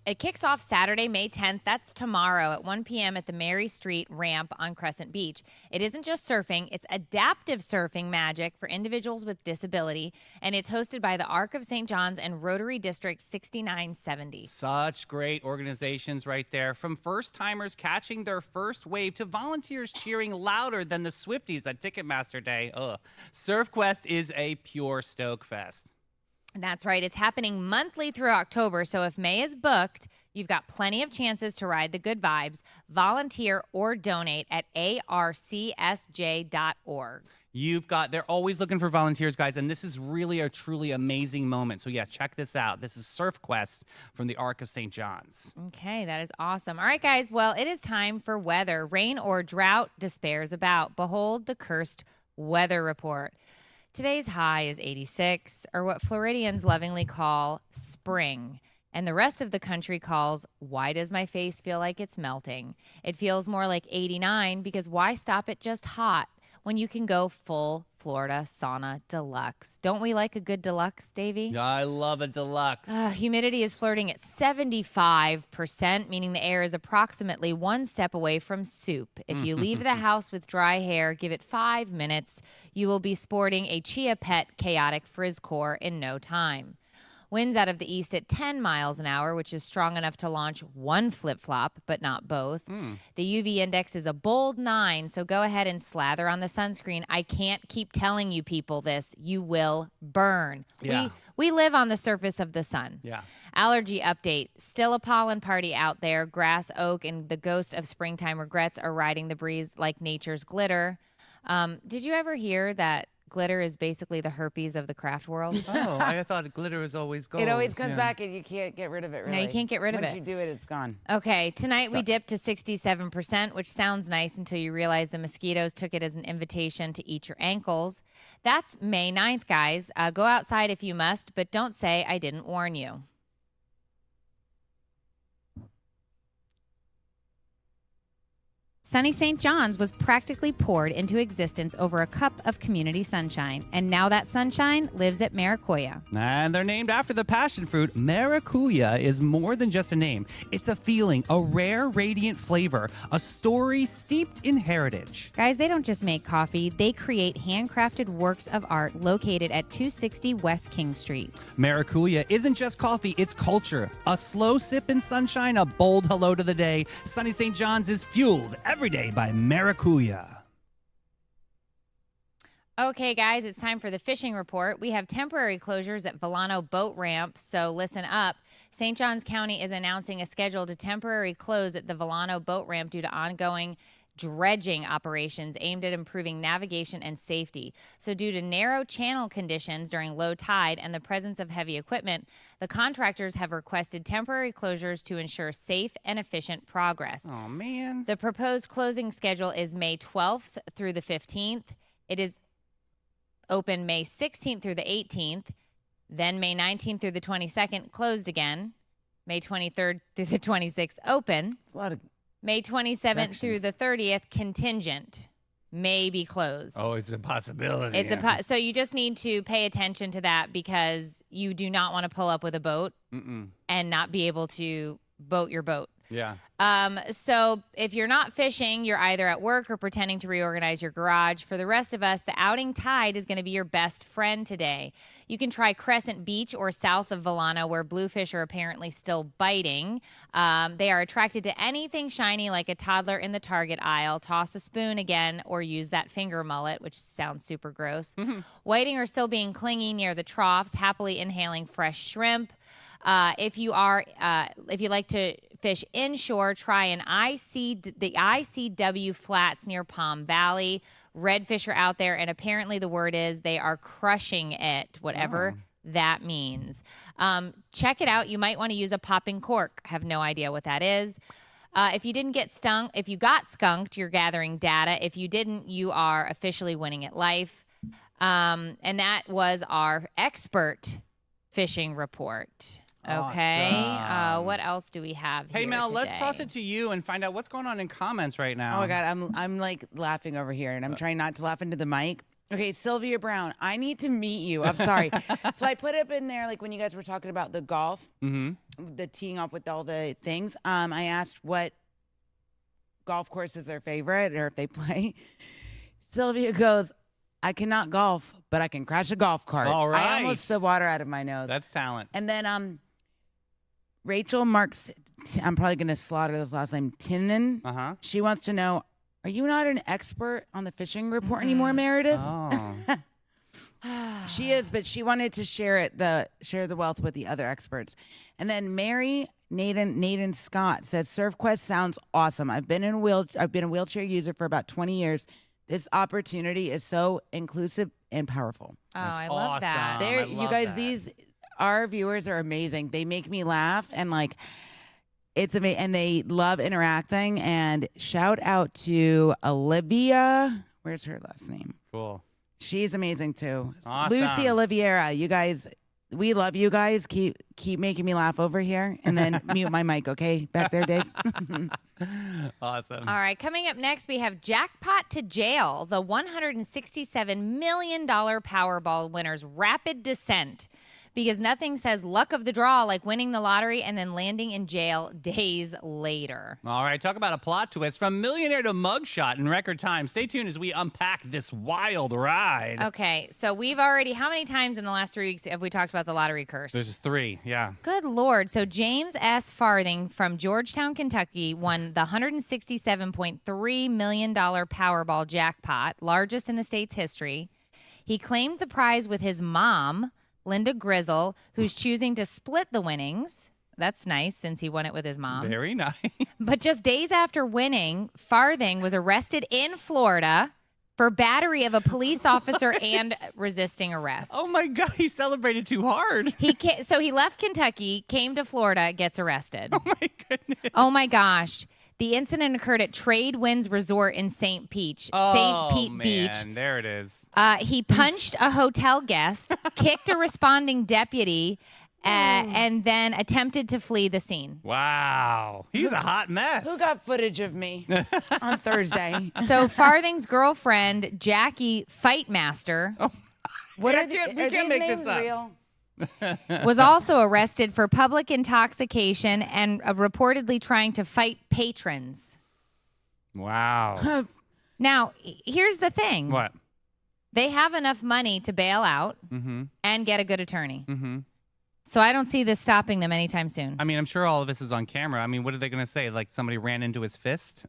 It kicks off Saturday, May 10th. That's tomorrow at 1 p.m. at the Mary Street ramp on Crescent Beach. It isn't just surfing. It's adaptive surfing magic for individuals with disability, and it's hosted by the Arc of St. John's and Rotary District 6970. Such great organizations right there. From first-timers catching their first wave to volunteers cheering louder than the Swifties at Ticketmaster Day. Surf Quest is a pure stoke fest. That's right. It's happening monthly through October, so if May is booked, you've got plenty of chances to ride the good vibes, volunteer, or donate at arcsj.org. They're always looking for volunteers, guys, and this is really a truly amazing moment. So, yeah, check this out. This is Surf Quest from the Arc of St. John's. Okay, that is awesome. All right, guys, well, it is time for weather. Rain or drought despairs about. Behold the cursed weather report. Today's high is 86, or what Floridians lovingly call spring, and the rest of the country calls, why does my face feel like it's melting? It feels more like 89 because why stop at just hot when you can go full Florida sauna deluxe? Don't we like a good deluxe, Davey? I love a deluxe. Humidity is flirting at 75%, meaning the air is approximately one step away from soup. If you leave the house with dry hair, give it 5 minutes. You will be sporting a Chia Pet Chaotic Frizz Core in no time. Winds out of the east at 10 miles an hour, which is strong enough to launch one flip-flop, but not both. The UV index is a bold 9, so go ahead and slather on the sunscreen. I can't keep telling you people this. You will burn. Yeah. We live on the surface of the sun. Yeah. Allergy update. Still a pollen party out there. Grass, oak, and the ghost of springtime regrets are riding the breeze like nature's glitter. Did you ever hear that glitter is basically the herpes of the craft world? Oh, I thought glitter is always gold. It always comes back and you can't get rid of it, really. No, you can't get rid of it. Once you do it, it's gone. Okay, tonight we dipped to 67%, which sounds nice until you realize the mosquitoes took it as an invitation to eat your ankles. That's May 9th, guys. Go outside if you must, but don't say I didn't warn you. Sunny St. John's was practically poured into existence over a cup of community sunshine, and now that sunshine lives at Maracuya. And they're named after the passion fruit. Maracuya is more than just a name. It's a feeling, a rare, radiant flavor, a story steeped in heritage. Guys, they don't just make coffee. They create handcrafted works of art located at 260 West King Street. Maracuya isn't just coffee, it's culture. A slow sip in sunshine, a bold hello to the day. Sunny St. John's is fueled every day by Maracuya. Okay, guys, it's time for the fishing report. We have temporary closures at Volano Boat Ramp, so listen up. St. Johns County is announcing a schedule to temporarily close at the Volano Boat Ramp due to ongoing dredging operations aimed at improving navigation and safety. So due to narrow channel conditions during low tide and the presence of heavy equipment, the contractors have requested temporary closures to ensure safe and efficient progress. Oh, man. The proposed closing schedule is May 12th through the 15th. It is open May 16th through the 18th, then May 19th through the 22nd, closed again. May 23rd through the 26th, open. It's a lot of May 27th through the 30th, contingent. may be closed. Oh, it's a possibility. It's so you just need to pay attention to that because you do not want to pull up with a boat and not be able to boat your boat. Yeah. So if you're not fishing, you're either at work or pretending to reorganize your garage. For the rest of us, the outing tide is going to be your best friend today. You can try Crescent Beach or south of Villano, where bluefish are apparently still biting. They are attracted to anything shiny, like a toddler in the Target aisle. Toss a spoon again, or use that finger mullet, which sounds super gross. Whiting are still being clingy near the troughs, happily inhaling fresh shrimp. If you like to fish inshore, try the ICW flats near Palm Valley. Redfish are out there, and apparently the word is they are crushing it, whatever that means. Check it out. You might want to use a popping cork. Have no idea what that is. If you got skunked, you're gathering data. If you didn't, you are officially winning at life. And that was our expert fishing report. Okay. Awesome. What else do we have here Hey, Mel, today? let's toss it to you and find out what's going on in comments right now. Oh my God, I'm like laughing over here, and I'm trying not to laugh into the mic. Okay, Sylvia Brown, I need to meet you. I'm sorry. So I put up in there, like when you guys were talking about the golf, the teeing off with all the things. I asked what golf course is their favorite or if they play. Sylvia goes, I cannot golf, but I can crash a golf cart. All right. I almost spit water out of my nose. That's talent. And then Rachel Marks, I'm probably going to slaughter this last name, Tinnen. She wants to know, are you not an expert on the fishing report anymore, Meredith? Oh. She is, but she wanted to share the wealth with the other experts. And then Mary Naden Scott says, SurfQuest sounds awesome. I've been a wheelchair user for about 20 years. This opportunity is so inclusive and powerful. Oh, I love that. You guys, our viewers are amazing. They make me laugh, and like it's amazing, and they love interacting. And shout out to Olivia. Where's her last name? Cool. She's amazing too. Awesome. Lucy Oliveira. You guys, we love you guys. Keep making me laugh over here, and then mute my mic, okay? Back there, Dave. Awesome. All right, coming up next, we have Jackpot to Jail, the $167 million Powerball winner's rapid descent. Because nothing says luck of the draw like winning the lottery and then landing in jail days later. All right, talk about a plot twist from millionaire to mugshot in record time. Stay tuned as we unpack this wild ride. Okay, so we've already, how many times in the last 3 weeks have we talked about the lottery curse? There's 3, yeah. Good Lord. So James S. Farthing from Georgetown, Kentucky won the $167.3 million Powerball jackpot, largest in the state's history. He claimed the prize with his mom, Linda Grizzle, who's choosing to split the winnings. That's nice since he won it with his mom. Very nice. But just days after winning, Farthing was arrested in Florida for battery of a police officer and resisting arrest. Oh my God, he celebrated too hard. So he left Kentucky, came to Florida, gets arrested. Oh my goodness. Oh my gosh. The incident occurred at Trade Winds Resort in St. Pete Beach. There it is. He punched a hotel guest, kicked a responding deputy, and then attempted to flee the scene. Wow. He's a hot mess. Who got footage of me on Thursday? So Farthing's girlfriend, Jackie Fightmaster, What Yeah, are, we are can't these make this names up. real? was also arrested for public intoxication and reportedly trying to fight patrons. Wow. Now, here's the thing. What? They have enough money to bail out and get a good attorney. So I don't see this stopping them anytime soon. I mean, I'm sure all of this is on camera. I mean, what are they going to say? Like somebody ran into his fist?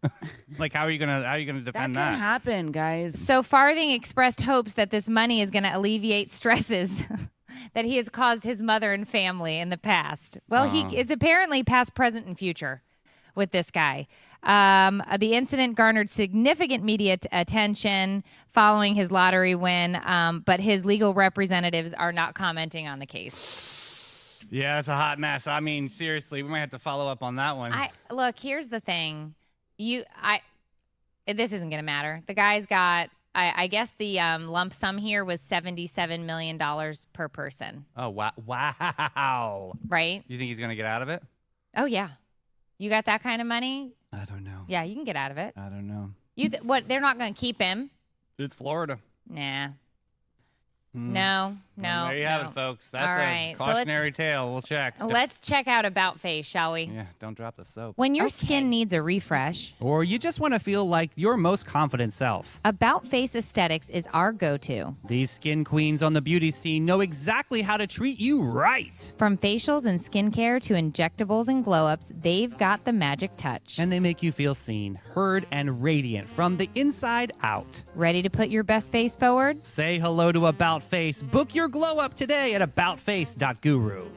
Like, how are you going to defend That that? can happen, guys. So Farthing expressed hopes that this money is going to alleviate stresses that he has caused his mother and family in the past. Well, it's apparently past, present, and future with this guy. The incident garnered significant media attention following his lottery win, but his legal representatives are not commenting on the case. Yeah, it's a hot mess. I mean, seriously, we might have to follow up on that one. Look, here's the thing. This isn't going to matter. The guy's got, I guess the lump sum here was $77 million per person. Oh, wow. Wow. Right? You think he's going to get out of it? Oh, yeah. You got that kind of money? I don't know. Yeah, you can get out of it. I don't know. What? They're not going to keep him. It's Florida. Nah. No. Well, there you have it, folks. That's All right, a so cautionary tale. We'll check. Let's check out About Face, shall we? Yeah, don't drop the soap. When your skin needs a refresh, Or you just want to feel like your most confident self. About Face Aesthetics is our go-to. These skin queens on the beauty scene know exactly how to treat you right. From facials and skincare to injectables and glow-ups, they've got the magic touch. And they make you feel seen, heard, and radiant from the inside out. Ready to put your best face forward? Say hello to About Face. Book your glow up today at aboutface.guru.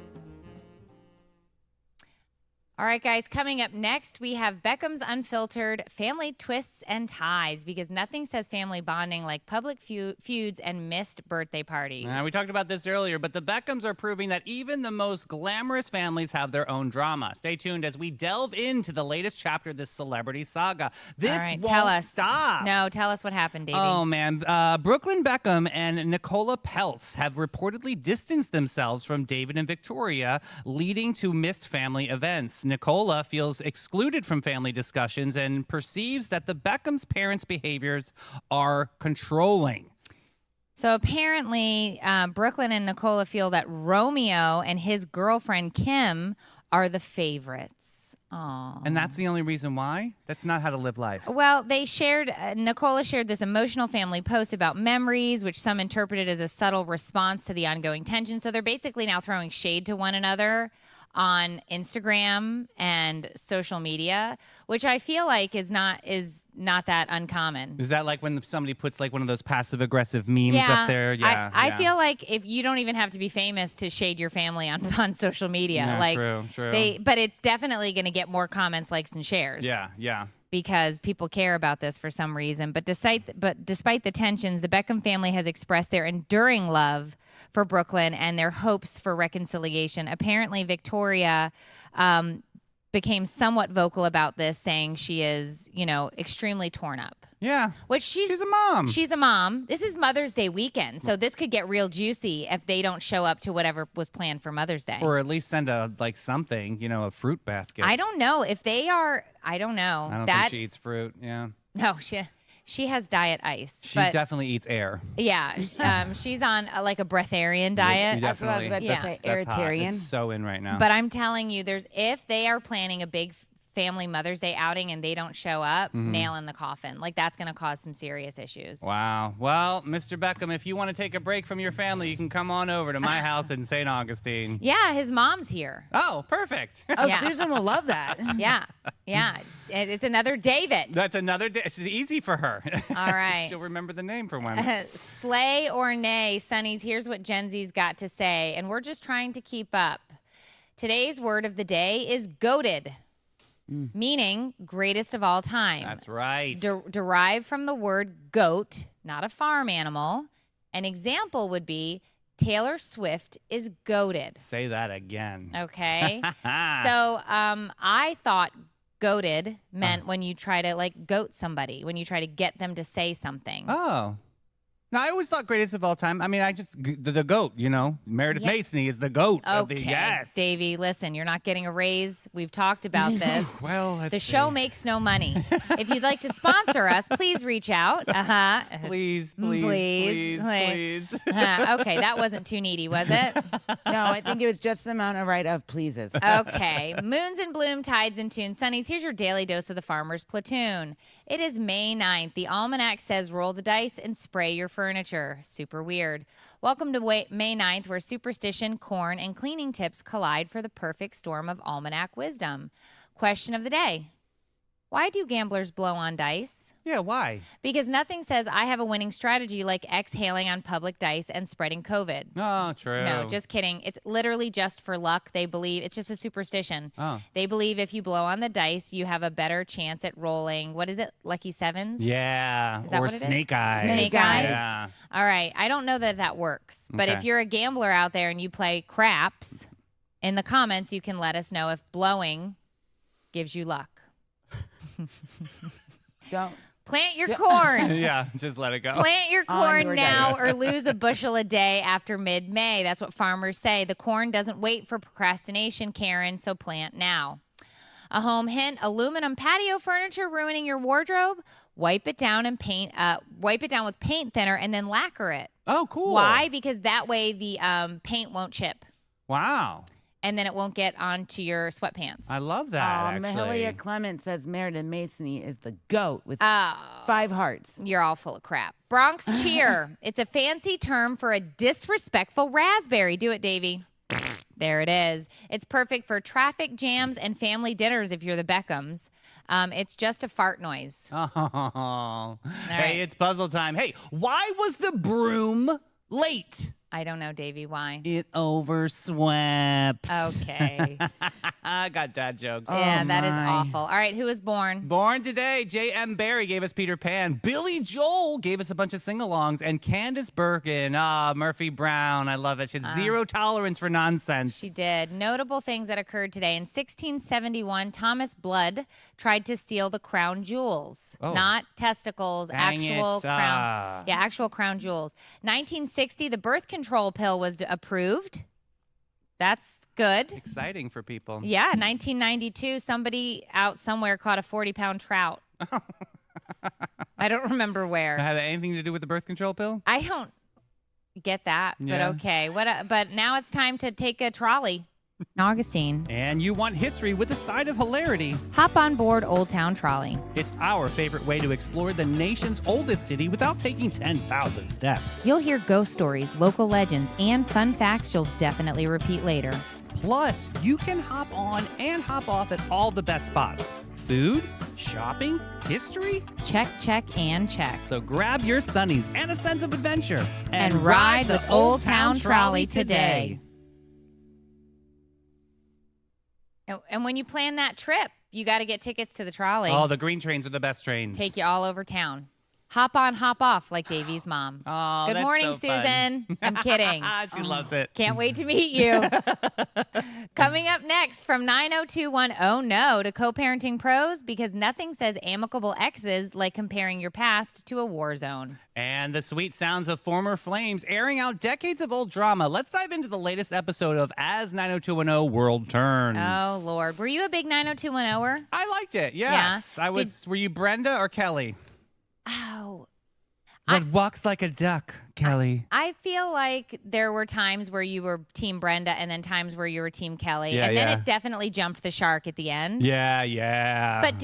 All right, guys, coming up next, we have Beckham's Unfiltered Family Twists and Ties, because nothing says family bonding like public feuds and missed birthday parties. We talked about this earlier, but the Beckhams are proving that even the most glamorous families have their own drama. Stay tuned as we delve into the latest chapter of this celebrity saga. This All right, won't tell us. stop. No, tell us what happened, Davey. Oh, man. Brooklyn Beckham and Nicola Peltz have reportedly distanced themselves from David and Victoria, leading to missed family events. Nicola feels excluded from family discussions and perceives that the Beckham's parents' behaviors are controlling. So apparently, Brooklyn and Nicola feel that Romeo and his girlfriend, Kim, are the favorites. Aww. And that's the only reason why? That's not how to live life. Well, they shared, Nicola shared this emotional family post about memories, which some interpreted as a subtle response to the ongoing tension. So they're basically now throwing shade to one another on Instagram and social media, which I feel like is not that uncommon. Is that like when somebody puts like one of those passive aggressive memes up there? Yeah. I feel like if you don't even have to be famous to shade your family on social media. Yeah, like true. But it's definitely going to get more comments, likes, and shares. Yeah. Because people care about this for some reason. But despite the tensions, the Beckham family has expressed their enduring love for Brooklyn and their hopes for reconciliation. Apparently, Victoria became somewhat vocal about this, saying she is, extremely torn up. Yeah. Which she's a mom. She's a mom. This is Mother's Day weekend, so this could get real juicy if they don't show up to whatever was planned for Mother's Day. Or at least send a a fruit basket. I don't know if they are. I don't know. I don't think she eats fruit. Yeah. No, she has diet ice. She but definitely eats air. Yeah, she's on a breatharian diet. That's what I was about to say. Aeritarian. It's so in right now. But I'm telling you, if they are planning a big family Mother's Day outing and they don't show up, nail in the coffin. Like, that's going to cause some serious issues. Wow. Well, Mr. Beckham, if you want to take a break from your family, you can come on over to my house in St. Augustine. Yeah, his mom's here. Oh, perfect. Oh, yeah. Susan will love that. Yeah. It's another David. That's another day. It's easy for her. All right. She'll remember the name for once. Slay or nay, Sunnies, here's what Gen Z's got to say, and we're just trying to keep up. Today's word of the day is goated. Meaning greatest of all time. That's right. Derived from the word goat, not a farm animal. An example would be Taylor Swift is goated. Say that again. Okay. So I thought goated meant when you try to goat somebody, when you try to get them to say something. Oh. No, I always thought greatest of all time. I mean, the GOAT, Meredith Mason is the GOAT of the yes. Davey, listen, you're not getting a raise. We've talked about this. Well, the show makes no money. If you'd like to sponsor us, please reach out. Please. Okay, that wasn't too needy, was it? No, I think it was just the amount of pleases. Okay. Moons in bloom, tides in tune. Sunnies, here's your daily dose of the Farmer's Platoon. It is May 9th. The almanac says roll the dice and spray your furniture. Super weird. Welcome to May 9th, where superstition, corn, and cleaning tips collide for the perfect storm of almanac wisdom. Question of the day. Why do gamblers blow on dice? Yeah, why? Because nothing says I have a winning strategy like exhaling on public dice and spreading COVID. Oh, true. No, just kidding. It's literally just for luck. They believe it's just a superstition. Oh. They believe if you blow on the dice, you have a better chance at rolling. What is it? Lucky sevens? Yeah. Is that or what it snake is? eyes. Snake eyes. Yeah. All right. I don't know that works. But Okay. if you're a gambler out there and you play craps, in the comments, you can let us know if blowing gives you luck. Don't. Plant your corn. Yeah, just let it go. Plant your On corn your now dice. or lose a bushel a day after mid-May. That's what farmers say. The corn doesn't wait for procrastination, Karen, so plant now. A home hint, aluminum patio furniture ruining your wardrobe? wipe it down and wipe it down with paint thinner, and then lacquer it. Oh, cool. Why? Because that way the paint won't chip. Wow. And then it won't get onto your sweatpants. I love that, actually. Mahalia Clement says Meriden Masony is the GOAT with 5 hearts. You're all full of crap. Bronx cheer. It's a fancy term for a disrespectful raspberry. Do it, Davey. There it is. It's perfect for traffic jams and family dinners if you're the Beckhams. It's just a fart noise. Oh. Hey, right. it's puzzle time. Hey, why was the broom late? I don't know, Davey. Why? It overswept. Okay. I got dad jokes. Yeah, that is awful. All right, who was born? Born today, J.M. Barrie gave us Peter Pan. Billy Joel gave us a bunch of sing-alongs. And Candace Bergen, Murphy Brown. I love it. She had zero tolerance for nonsense. She did. Notable things that occurred today. In 1671, Thomas Blood tried to steal the crown jewels. Oh. Not testicles, actual crown. Yeah, actual crown jewels. 1960, the birth control pill was approved. That's good. Exciting for people. Yeah, 1992, somebody out somewhere caught a 40-pound trout. I don't remember where. Had anything to do with the birth control pill? I don't get that, Yeah. but okay. But now it's time to take a trolley. Augustine. And you want history with a side of hilarity. Hop on board Old Town Trolley. It's our favorite way to explore the nation's oldest city without taking 10,000 steps. You'll hear ghost stories, local legends, and fun facts you'll definitely repeat later. Plus, you can hop on and hop off at all the best spots. Food, shopping, history. Check, check, and check. So grab your Sunnies and a sense of adventure. And ride the Old Town Trolley today. And when you plan that trip, you got to get tickets to the trolley. Oh, the green trains are the best trains. Take you all over town. Hop on, hop off, like Davey's mom. Oh, Good that's morning, so fun. Susan. I'm kidding. She loves it. Can't wait to meet you. Coming up next, from 90210 Oh No to co-parenting pros, because nothing says amicable exes like comparing your past to a war zone. And the sweet sounds of former flames airing out decades of old drama. Let's dive into the latest episode of As 90210 World Turns. Oh, Lord. Were you a big 90210er? I liked it, yes. Yeah? I was. Were you Brenda or Kelly? Oh. What walks like a duck, Kelly? I feel like there were times where you were Team Brenda and then times where you were Team Kelly. Yeah, and then yeah. it definitely jumped the shark at the end. Yeah. But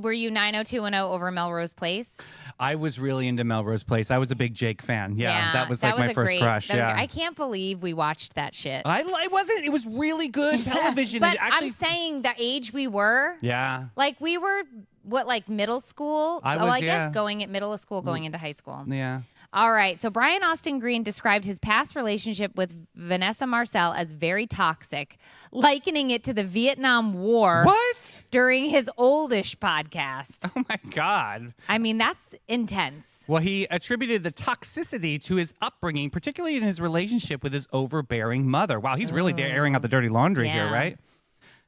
were you 90210 over Melrose Place? I was really into Melrose Place. I was a big Jake fan. Yeah, that was like my first crush. Yeah. I can't believe we watched that shit. It was really good television. But It actually, I'm saying the age we were. yeah. Like we were, like middle school? I guess going at middle school, going into high school. Yeah. All right. So Brian Austin Green described his past relationship with Vanessa Marcel as very toxic, likening it to the Vietnam War. What? During his Oldish podcast. Oh my God. I mean, that's intense. Well, he attributed the toxicity to his upbringing, particularly in his relationship with his overbearing mother. Wow, he's really airing out the dirty laundry here, right?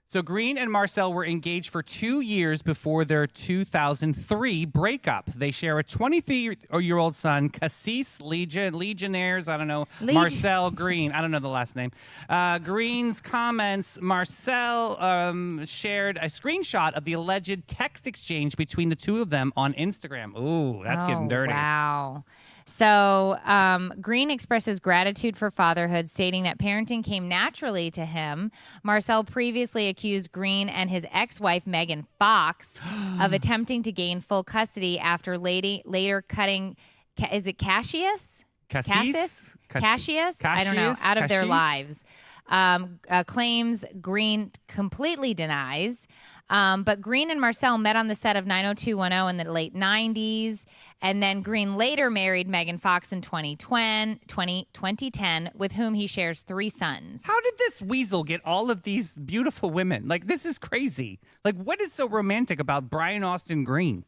So Green and Marcel were engaged for 2 years before their 2003 breakup. They share a 23-year-old son, Cassis Legionnaires, I don't know, Marcel Green. I don't know the last name. Green's comments, Marcel shared a screenshot of the alleged text exchange between the two of them on Instagram. Ooh, that's getting dirty. Wow. So Green expresses gratitude for fatherhood, stating that parenting came naturally to him. Marcel previously accused Green and his ex-wife, Megan Fox, of attempting to gain full custody after later cutting, is it Cassius? Cassius? I don't know, out of their lives. Claims Green completely denies. But Green and Marcel met on the set of 90210 in the late 90s. And then Green later married Megan Fox in 2010, with whom he shares 3 sons. How did this weasel get all of these beautiful women? Like, this is crazy. Like, what is so romantic about Brian Austin Green?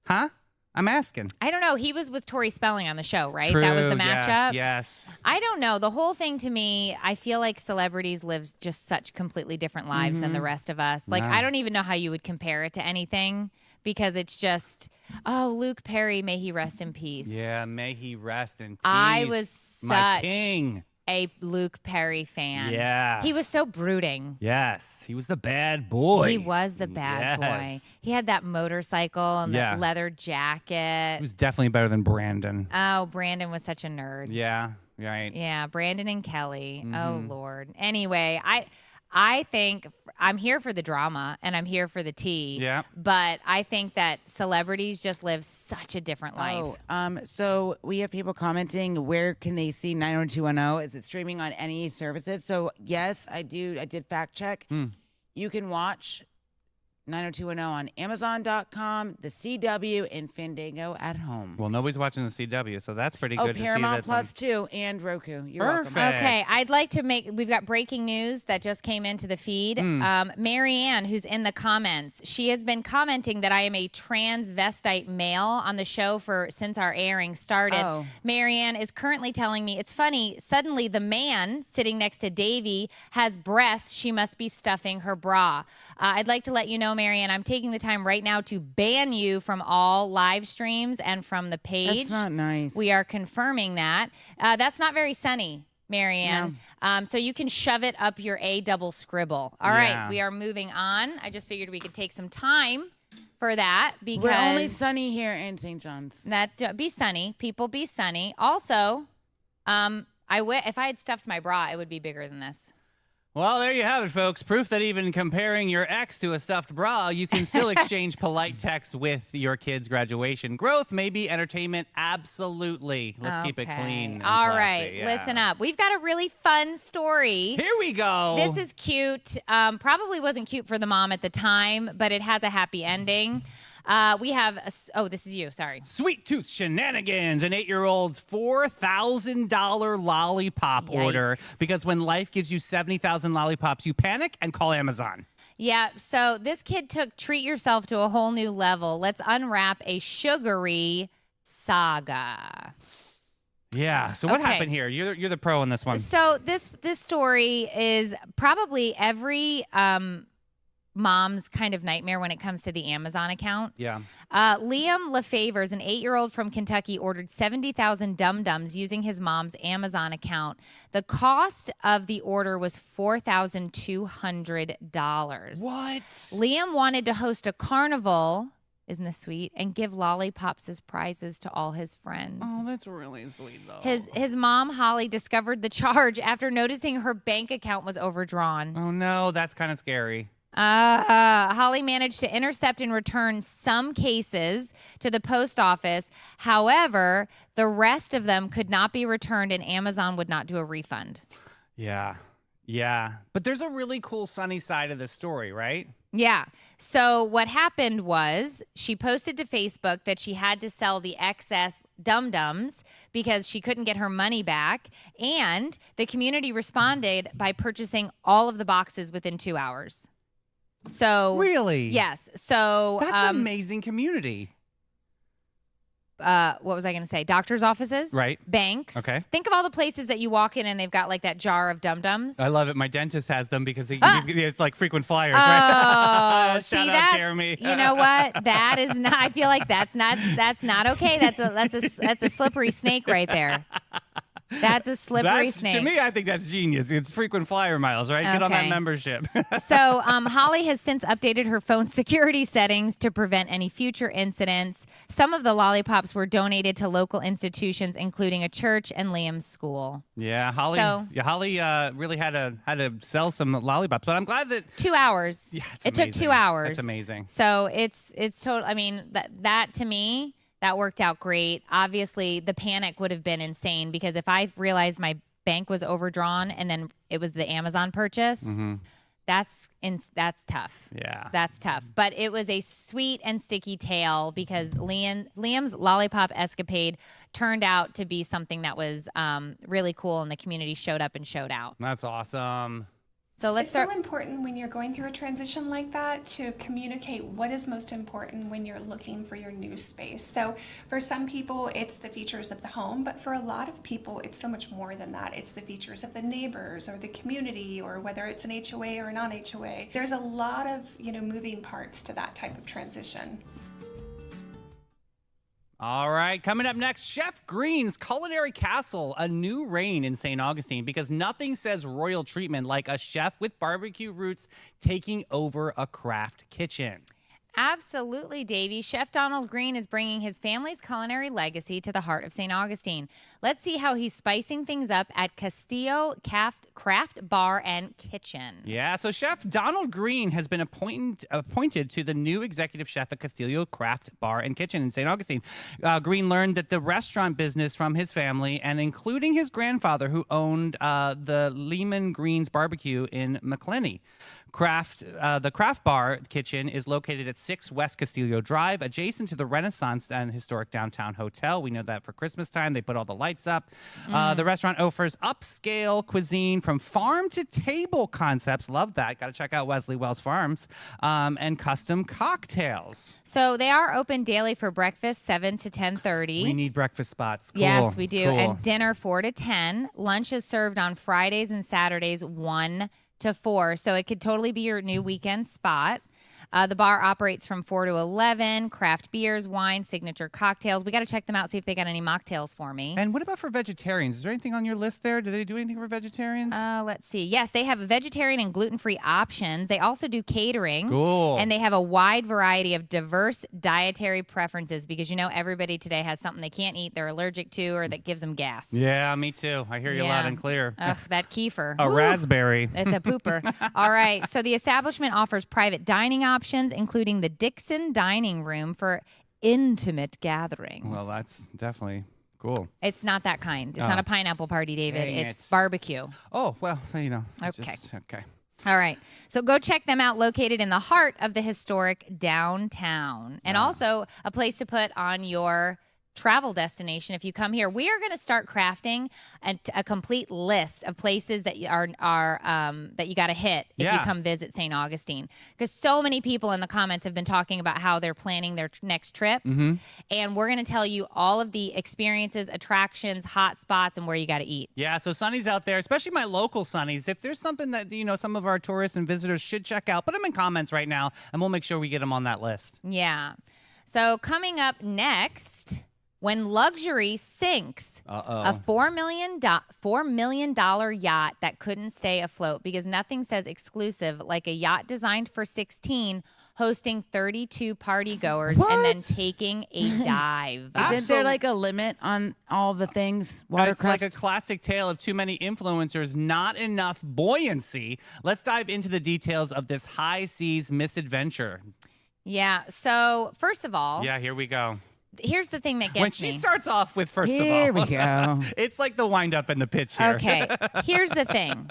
Huh? I'm asking. I don't know. He was with Tori Spelling on the show, right? True, that was the matchup. Yes. I don't know. The whole thing to me, I feel like celebrities live just such completely different lives than the rest of us. Like, I don't even know how you would compare it to anything, because it's just, Luke Perry, may he rest in peace. Yeah, may he rest in peace. I was my such king. a Luke Perry fan. Yeah. He was so brooding. Yes, he was the bad boy. He was the bad boy. He had that motorcycle and Yeah. the leather jacket. He was definitely better than Brandon. Oh, Brandon was such a nerd. Yeah, right. Yeah, Brandon and Kelly. Oh Mm-hmm. Lord. Anyway, I think I'm here for the drama and I'm here for the tea. Yeah. But I think that celebrities just live such a different life. So we have people commenting, where can they see 90210? Is it streaming on any services? So yes, I did fact check. You can watch 90210 on Amazon.com, the CW, and Fandango at home. Well, nobody's watching the CW, so that's pretty good to see. Paramount that's Plus too, and Roku. You're welcome. Perfect. Okay, I'd like to we've got breaking news that just came into the feed. Marianne, who's in the comments, she has been commenting that I am a transvestite male on the show since our airing started. Oh. Marianne is currently telling me, it's funny, suddenly the man sitting next to Davy has breasts. She must be stuffing her bra. I'd like to let you know, Marianne, I'm taking the time right now to ban you from all live streams and from the page. That's not nice. We are confirming that. That's not very sunny, Marianne. So you can shove it up your A double scribble. All right, we are moving on. I just figured we could take some time for that because we're only sunny here in St. John's. Be sunny. People be sunny. Also, if I had stuffed my bra, it would be bigger than this. Well, there you have it, folks. Proof that even comparing your ex to a stuffed bra, you can still exchange polite texts with your kid's graduation. Growth, maybe. Entertainment, absolutely. Let's keep it clean and All classy. right, Yeah. listen up. We've got a really fun story. Here we go. This is cute. Probably wasn't cute for the mom at the time, but it has a happy ending. We have this is you. Sorry. Sweet Tooth Shenanigans, an 8-year-old's $4,000 lollipop order. Because when life gives you 70,000 lollipops, you panic and call Amazon. Yeah, so this kid took treat yourself to a whole new level. Let's unwrap a sugary saga. Yeah. So what happened here? You're the pro in this one. So this story is probably every mom's kind of nightmare when it comes to the Amazon account. Yeah. Liam LaFavors, an 8-year-old from Kentucky, ordered 70,000 Dum-Dums using his mom's Amazon account. The cost of the order was $4,200. What? Liam wanted to host a carnival, isn't this sweet, and give lollipops as prizes to all his friends. Oh, that's really sweet, though. His mom, Holly, discovered the charge after noticing her bank account was overdrawn. Oh, no, that's kind of scary. Holly managed to intercept and return some cases to the post office. However, the rest of them could not be returned and Amazon would not do a refund. Yeah. Yeah. But there's a really cool sunny side of this story, right? Yeah. So what happened was she posted to Facebook that she had to sell the excess Dum-Dums because she couldn't get her money back. And the community responded by purchasing all of the boxes within 2 hours. So really? Yes. So that's amazing community. What was I going to say? Doctors' offices, right? Banks. Okay. Think of all the places that you walk in and they've got like that jar of Dum-Dums. I love it. My dentist has them because it's like frequent flyers, right? Oh, Shout see, out Jeremy. You know what? That is not. I feel like that's not okay. That's a slippery snake right there. That's a slippery snake. To me, I think that's genius. It's frequent flyer miles, right? Get on that membership. So Holly has since updated her phone security settings to prevent any future incidents. Some of the lollipops were donated to local institutions, including a church and Liam's school. Yeah, Holly really had to sell some lollipops, but I'm glad that 2 hours. Yeah, it took 2 hours. That's amazing. So it's total. I mean, that to me, that worked out great. Obviously, the panic would have been insane because if I realized my bank was overdrawn and then it was the Amazon purchase, that's tough. Yeah. That's tough. But it was a sweet and sticky tale because Liam's lollipop escapade turned out to be something that was really cool and the community showed up and showed out. That's awesome. So let's start. It's so important when you're going through a transition like that to communicate what is most important when you're looking for your new space. So for some people, it's the features of the home, but for a lot of people, it's so much more than that. It's the features of the neighbors or the community or whether it's an HOA or a non-HOA. There's a lot of, moving parts to that type of transition. All right, coming up next, Chef Green's Culinary Castle, a new reign in St. Augustine, because nothing says royal treatment like a chef with barbecue roots taking over a craft kitchen. Absolutely, Davey. Chef Donald Green is bringing his family's culinary legacy to the heart of St. Augustine. Let's see how he's spicing things up at Castillo Craft Bar and Kitchen. Yeah, so Chef Donald Green has been appointed to the new executive chef at Castillo Craft Bar and Kitchen in St. Augustine. Green learned that the restaurant business from his family, and including his grandfather, who owned the Lehman Greens Barbecue in McClenny. The Craft Bar Kitchen is located at 6 West Castillo Drive, adjacent to the Renaissance and Historic Downtown Hotel. We know that for Christmas time, they put all the lights up. The restaurant offers upscale cuisine from farm to table concepts. Love that. Got to check out Wesley Wells Farms. And custom cocktails. So they are open daily for breakfast, 7 to 10:30. We need breakfast spots. Cool. Yes, we do. Cool. And dinner 4 to 10. Lunch is served on Fridays and Saturdays, 1 to 4. So it could totally be your new weekend spot. The bar operates from 4 to 11, craft beers, wine, signature cocktails. We got to check them out, see if they got any mocktails for me. And what about for vegetarians? Is there anything on your list there? Do they do anything for vegetarians? Let's see. Yes, they have vegetarian and gluten-free options. They also do catering. Cool. And they have a wide variety of diverse dietary preferences because, you know, everybody today has something they can't eat, they're allergic to, or that gives them gas. Yeah, me too. I hear you loud and clear. Ugh, that kefir. A raspberry. It's a pooper. All right. So the establishment offers private dining options, including the Dixon Dining Room for intimate gatherings. Well, that's definitely cool. It's not that kind. It's not a pineapple party, David. Dang It's it. barbecue. Oh, well, you know. Okay. Okay. All right. So go check them out, located in the heart of the historic downtown. And also a place to put on your travel destination if you come here. We are going to start crafting a complete list of places that are that you got to hit if you come visit St. Augustine, because so many people in the comments have been talking about how they're planning their next trip, and we're going to tell you all of the experiences, attractions, hot spots, and where you got to eat. Yeah, so Sunnies out there, especially my local Sunnies, if there's something that, you know, some of our tourists and visitors should check out, put them in comments right now, and we'll make sure we get them on that list. Yeah. So coming up next, when luxury sinks, a $4 million yacht that couldn't stay afloat, because nothing says exclusive like a yacht designed for 16 hosting 32 party goers and then taking a dive. Isn't there like a limit on all the things? It's Watercraft? like a classic tale of too many influencers, not enough buoyancy. Let's dive into the details of this high seas misadventure. Yeah. So first of all, Yeah, here we go. here's the thing that gets When she me. starts off with first of all. Here we go. It's like the wind up and the pitch here. Okay. Here's the thing.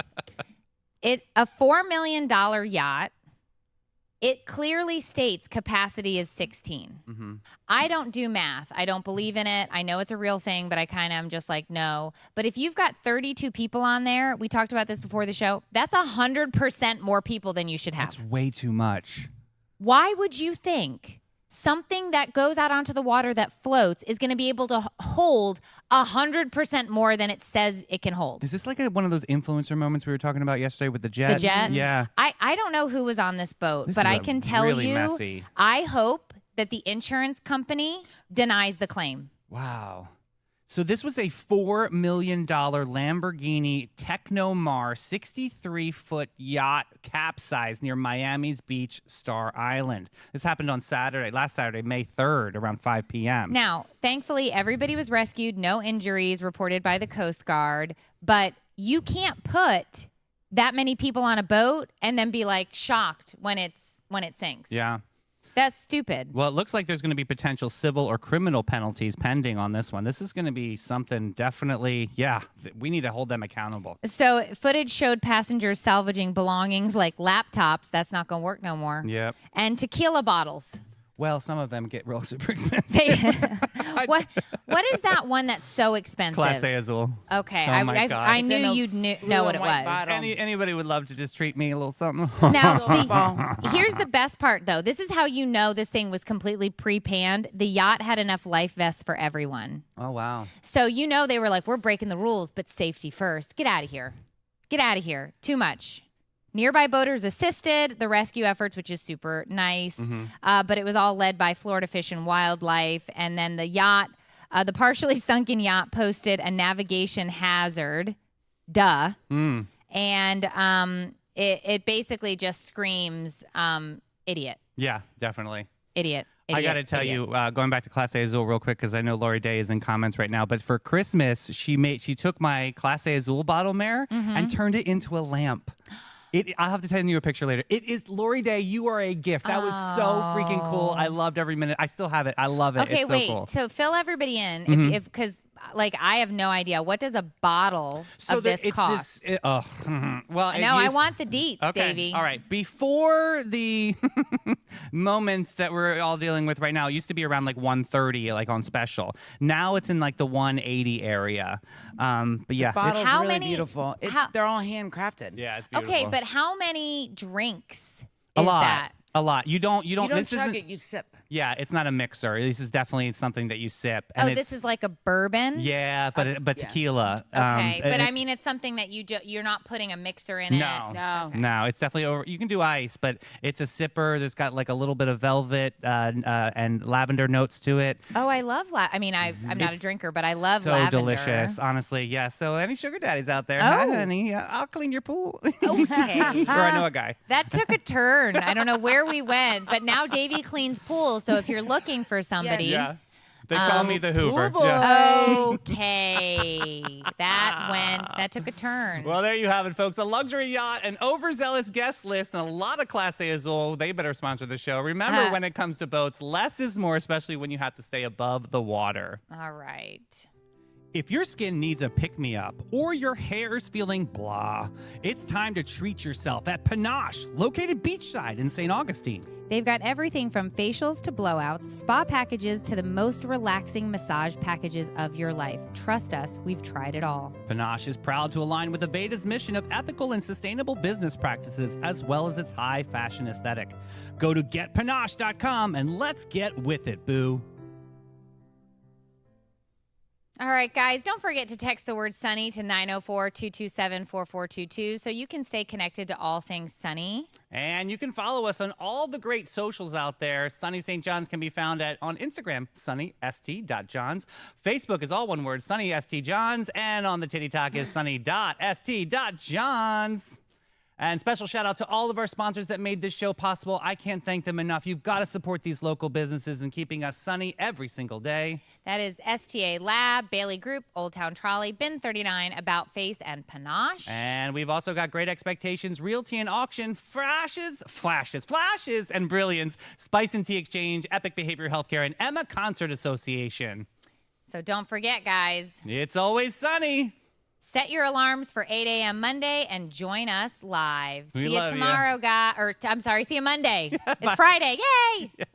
A $4 million yacht. It clearly states capacity is 16. I don't do math. I don't believe in it. I know it's a real thing, but I kind of am just like, no. But if you've got 32 people on there, we talked about this before the show, that's 100% more people than you should have. That's way too much. Why would you think something that goes out onto the water that floats is going to be able to hold 100% more than it says it can hold? Is this like one of those influencer moments we were talking about yesterday with the jet? The jets? Yeah. I don't know who was on this boat, This but is I can tell really you, messy. I hope that the insurance company denies the claim. Wow. So this was a $4 million Lamborghini Technomar 63-foot yacht capsized near Miami's Beach Star Island. This happened on last Saturday, May 3rd, around 5 p.m. Now, thankfully, everybody was rescued. No injuries reported by the Coast Guard. But you can't put that many people on a boat and then be like shocked when it sinks. Yeah. That's stupid. Well, it looks like there's going to be potential civil or criminal penalties pending on this one. This is going to be something definitely, we need to hold them accountable. So footage showed passengers salvaging belongings like laptops. That's not going to work no more. Yep. And tequila bottles. Well, some of them get real super expensive. What is that one that's so expensive? Class A Azul. Okay, Oh my God. I It's knew in a you'd blue know what and it white was. bottle. Anybody would love to just treat me a little something. Now, here's the best part, though. This is how you know this thing was completely pre-panned. The yacht had enough life vests for everyone. Oh, wow. So you know they were like, we're breaking the rules, but safety first. Get out of here. Get out of here. Too much. Nearby boaters assisted the rescue efforts, which is super nice. But it was all led by Florida Fish and Wildlife. And then the yacht, the partially sunken yacht posted a navigation hazard. Duh. And it basically just screams idiot. Yeah, definitely. Idiot. I got to tell you, going back to Clase Azul real quick, because I know Lori Day is in comments right now, but for Christmas, she took my Clase Azul bottle mare and turned it into a lamp. I'll have to send you a picture later. It is, Lori Day, you are a gift. That was so freaking cool. I loved every minute. I still have it. I love it. Okay, it's so cool. So fill everybody in, because like I have no idea. What does a bottle of this cost? Well, I want the deets, okay. Davey. All right. Before the moments that we're all dealing with right now, it used to be around like 130, like on special. Now it's in like the 180 area. But yeah, The bottle's How really many- beautiful. how- They're all handcrafted. yeah, it's beautiful. Okay, but how many drinks a is lot. that? A lot. You don't. You don't This chug isn't. it, you sip. Yeah, it's not a mixer. This is definitely something that you sip. Oh, And this it's- is like a bourbon? Yeah, but yeah. tequila. Okay, but and I mean, it's something that you're not putting a mixer in it. No. No, it's definitely over. You can do ice, but it's a sipper. There's got like a little bit of velvet and lavender notes to it. Oh, I love I'm not a It's drinker, but I love so lavender. delicious, honestly. Yeah. So any sugar daddies out there, Oh. hi, honey, I'll clean your pool. Okay. Or I know a guy. That took a turn. I don't know where we went, but now Davey cleans pools. So if you're looking for somebody, Yeah. They call me the Hoover. pool boy. Yeah. okay, that took a turn. Well, there you have it, folks. A luxury yacht, an overzealous guest list, and a lot of Clase Azul. They better sponsor the show. Remember, when it comes to boats, less is more, especially when you have to stay above the water. All right. If your skin needs a pick-me-up or your hair's feeling blah, it's time to treat yourself at Panache, located beachside in St. Augustine. They've got everything from facials to blowouts, spa packages to the most relaxing massage packages of your life. Trust us, we've tried it all. Panache is proud to align with Aveda's mission of ethical and sustainable business practices, as well as its high fashion aesthetic. Go to getpanache.com and let's get with it, boo. All right, guys, don't forget to text the word Sunny to 904-227-4422 so you can stay connected to all things Sunny. And you can follow us on all the great socials out there. Sunny St. John's can be found on Instagram, sunnyst.johns. Facebook is all one word, sunnyst.johns. And on the Titty Talk is sunny.st.johns. And special shout out to all of our sponsors that made this show possible. I can't thank them enough. You've got to support these local businesses and keeping us sunny every single day. That is STA Lab, Bailey Group, Old Town Trolley, Bin 39, About Face, and Panache. And we've also got Great Expectations, Realty and Auction, Flashes, and Brilliance, Spice and Tea Exchange, Epic Behavioral Healthcare, and Emma Concert Association. So don't forget, guys. It's always sunny. Set your alarms for 8 a.m. Monday and join us live. We See you love ya. tomorrow, guys. I'm sorry, see you Monday. It's Friday. Yay! Yeah.